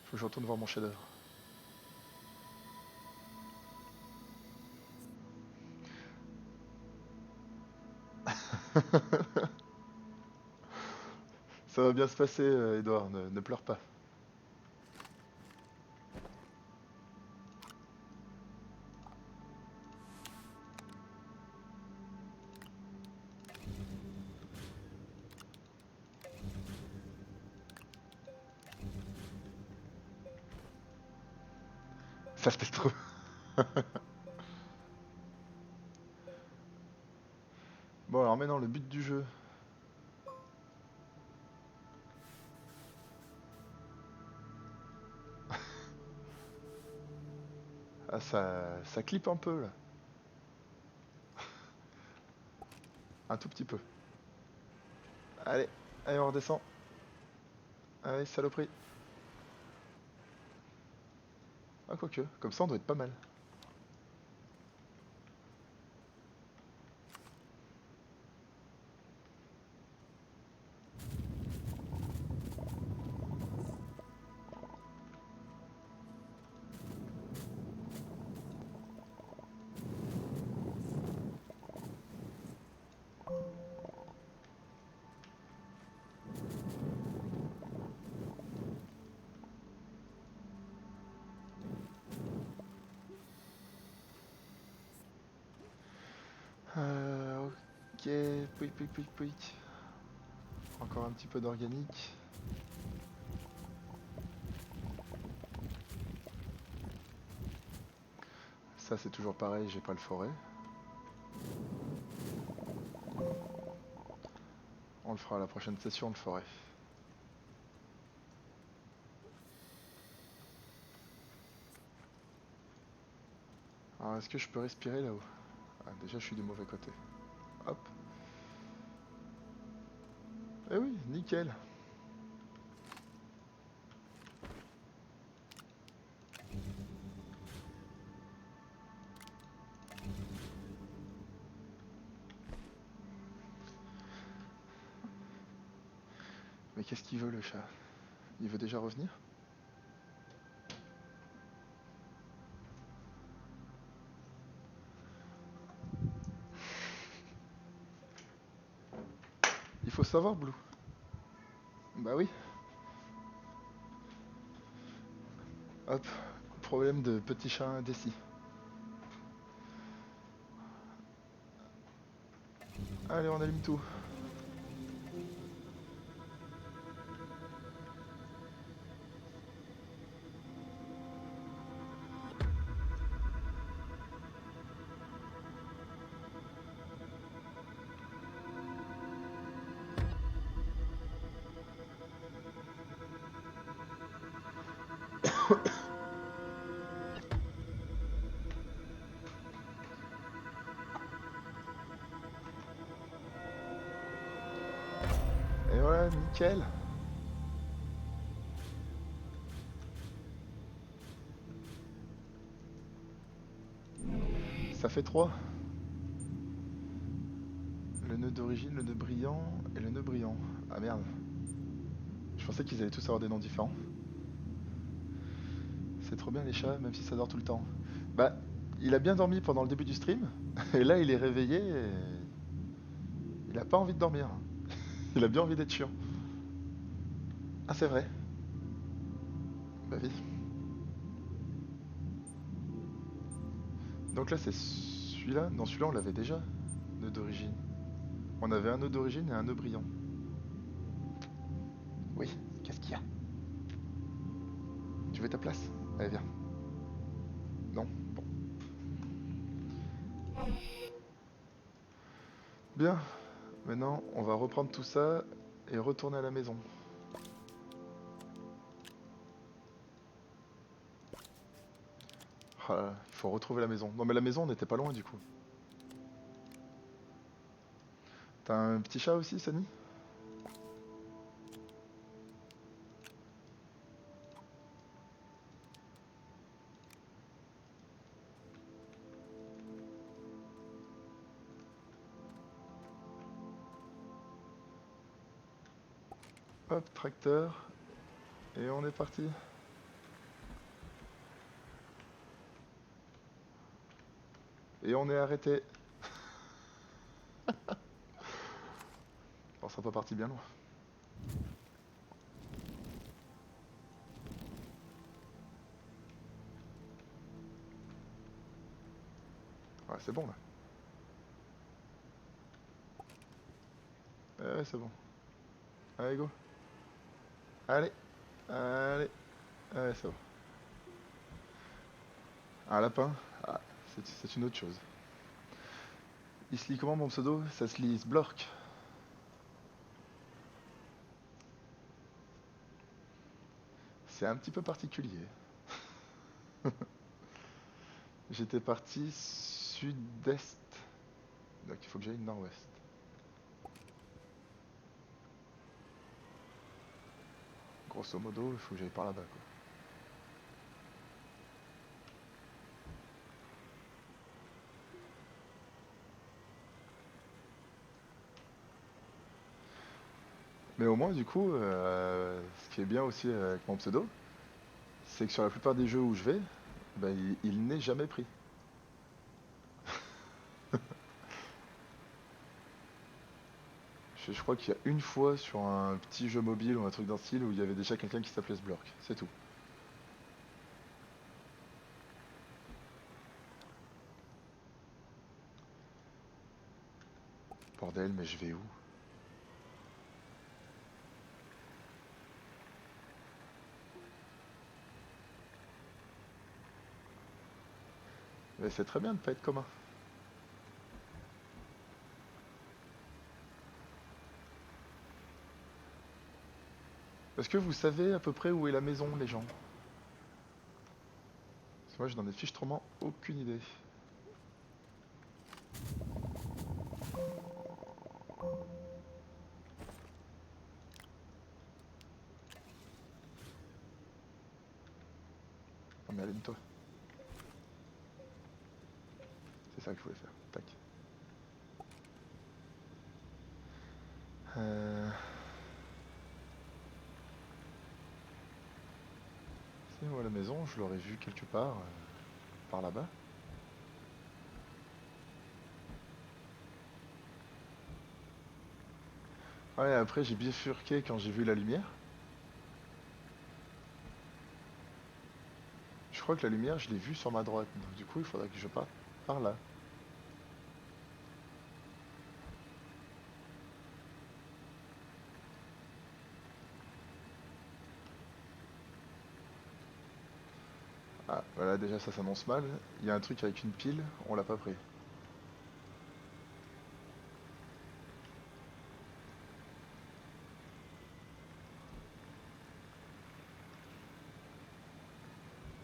Faut que je retourne voir mon chef-d'œuvre. Ça va bien se passer, Edouard, ne pleure pas. Ça se trop. Bon, alors maintenant, le but du jeu. Ah, ça clip un peu, là. Un tout petit peu. Allez, allez, on redescend. Allez, saloperie. Ah, quoique, comme ça, on doit être pas mal. Ok, pouic, pouic, pouic, pouic. Encore un petit peu d'organique. Ça, c'est toujours pareil, j'ai pas le forêt. On le fera à la prochaine session, le forêt. Alors, est-ce que je peux respirer là-haut? Ah, déjà, je suis du mauvais côté. Hop. Eh oui, nickel. Mais qu'est-ce qu'il veut, le chat? Il veut déjà revenir? Il faut savoir, Blue. Bah oui. Hop. Problème de petit chat indécis. Allez, on allume tout. Et voilà, nickel. Ça fait 3. Le nœud d'origine, le nœud brillant et le nœud brillant. Ah merde. Je pensais qu'ils allaient tous avoir des noms différents. C'est trop bien les chats, même si ça dort tout le temps. Bah, il a bien dormi pendant le début du stream, et là il est réveillé et il a pas envie de dormir. Il a bien envie d'être chiant. Ah c'est vrai. Bah oui. Donc là c'est celui-là. Non, celui-là on l'avait déjà. Nœud d'origine. On avait un nœud d'origine et un nœud brillant. Oui, qu'est-ce qu'il y a? Tu veux ta place? Allez viens. Non? Bon. Bien. Maintenant on va reprendre tout ça et retourner à la maison. Ah là là, il faut retrouver la maison. Non mais la maison on n'était pas loin du coup. T'as un petit chat aussi, Sani? Hop, tracteur. Et on est parti. Et on est arrêté. On sera pas parti bien loin. Ouais, c'est bon là. Ouais, c'est bon. Allez, go. Allez. Allez. Ouais, c'est bon. Un lapin. Ah, c'est une autre chose. Il se lit comment mon pseudo? Ça se lit Sblork. C'est un petit peu particulier. J'étais parti sud-est. Donc il faut que j'aille nord-ouest. Grosso modo, il faut que j'aille par là-bas quoi. Mais au moins du coup, ce qui est bien aussi avec mon pseudo, c'est que sur la plupart des jeux où je vais, bah, il n'est jamais pris. Je crois qu'il y a une fois sur un petit jeu mobile ou un truc d'un style où il y avait déjà quelqu'un qui s'appelait Sblork, c'est tout. Bordel, mais je vais où? Mais c'est très bien de pas être commun. Est-ce que vous savez à peu près où est la maison, les gens? Parce que moi, je n'en ai fichtrement aucune idée. Non mais allume-toi. C'est ça que je voulais faire. Tac. Euh... Si moi la maison, je l'aurais vue quelque part, par là-bas. Ouais, après j'ai bifurqué quand j'ai vu la lumière. Je crois que la lumière, je l'ai vue sur ma droite. Donc du coup, il faudrait que je parte par là. Ah, voilà, déjà ça s'annonce mal. Il y a un truc avec une pile, on l'a pas pris.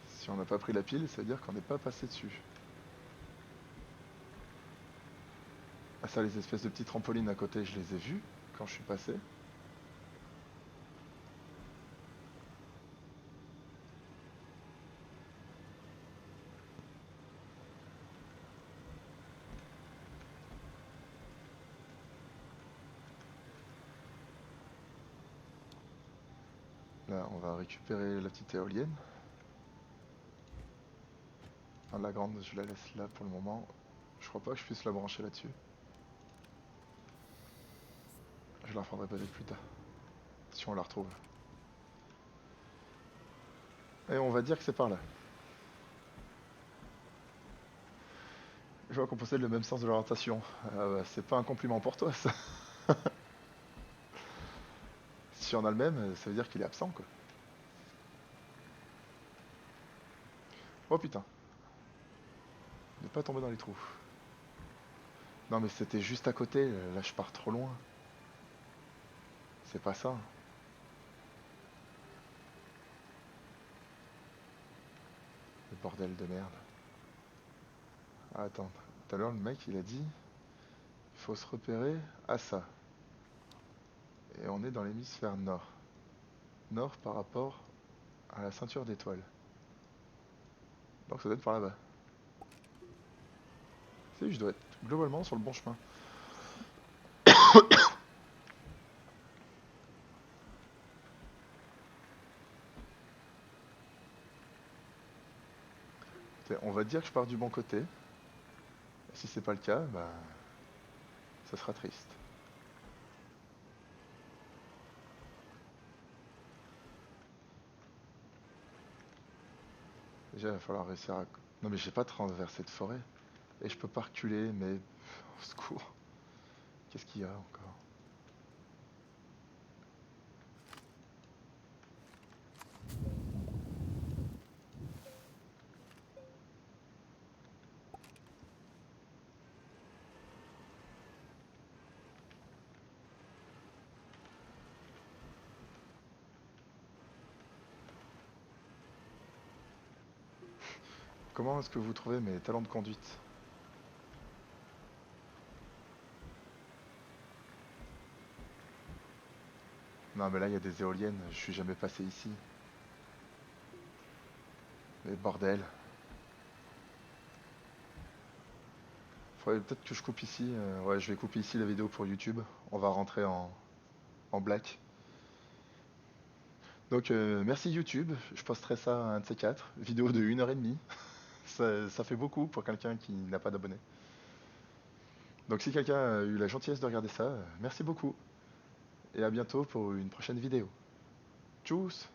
Si on n'a pas pris la pile, ça veut dire qu'on n'est pas passé dessus. Ah ça, les espèces de petites trampolines à côté, je les ai vues quand je suis passé. Là, on va récupérer la petite éolienne. Enfin, la grande, je la laisse là pour le moment. Je crois pas que je puisse la brancher là-dessus. Je la reprendrai peut-être plus tard, si on la retrouve. Et on va dire que c'est par là. Je vois qu'on possède le même sens de l'orientation. C'est pas un compliment pour toi, ça. Si on a le même, ça veut dire qu'il est absent, quoi. Oh putain. Ne pas tomber dans les trous. Non mais c'était juste à côté, là je pars trop loin. C'est pas ça. Le bordel de merde. Ah, attends, tout à l'heure le mec il a dit il faut se repérer à ça. Et on est dans l'hémisphère nord. Nord par rapport à la ceinture d'étoiles. Donc ça doit être par là-bas. Si, je dois être globalement sur le bon chemin. On va dire que je pars du bon côté. Et si c'est pas le cas, bah ça sera triste. Déjà il va falloir réussir à... Non mais j'ai pas traversé de forêt. Et je peux pas reculer, mais... Au secours. Qu'est-ce qu'il y a encore? Comment est-ce que vous trouvez mes talents de conduite? Non mais là il y a des éoliennes, je suis jamais passé ici. Mais bordel. Faudrait peut-être que je coupe ici. Ouais, je vais couper ici la vidéo pour YouTube. On va rentrer en black. Donc merci YouTube, je posterai ça à un de ces quatre. Vidéo de 1h30. Ça fait beaucoup pour quelqu'un qui n'a pas d'abonnés. Donc si quelqu'un a eu la gentillesse de regarder ça, merci beaucoup. Et à bientôt pour une prochaine vidéo. Tchuss!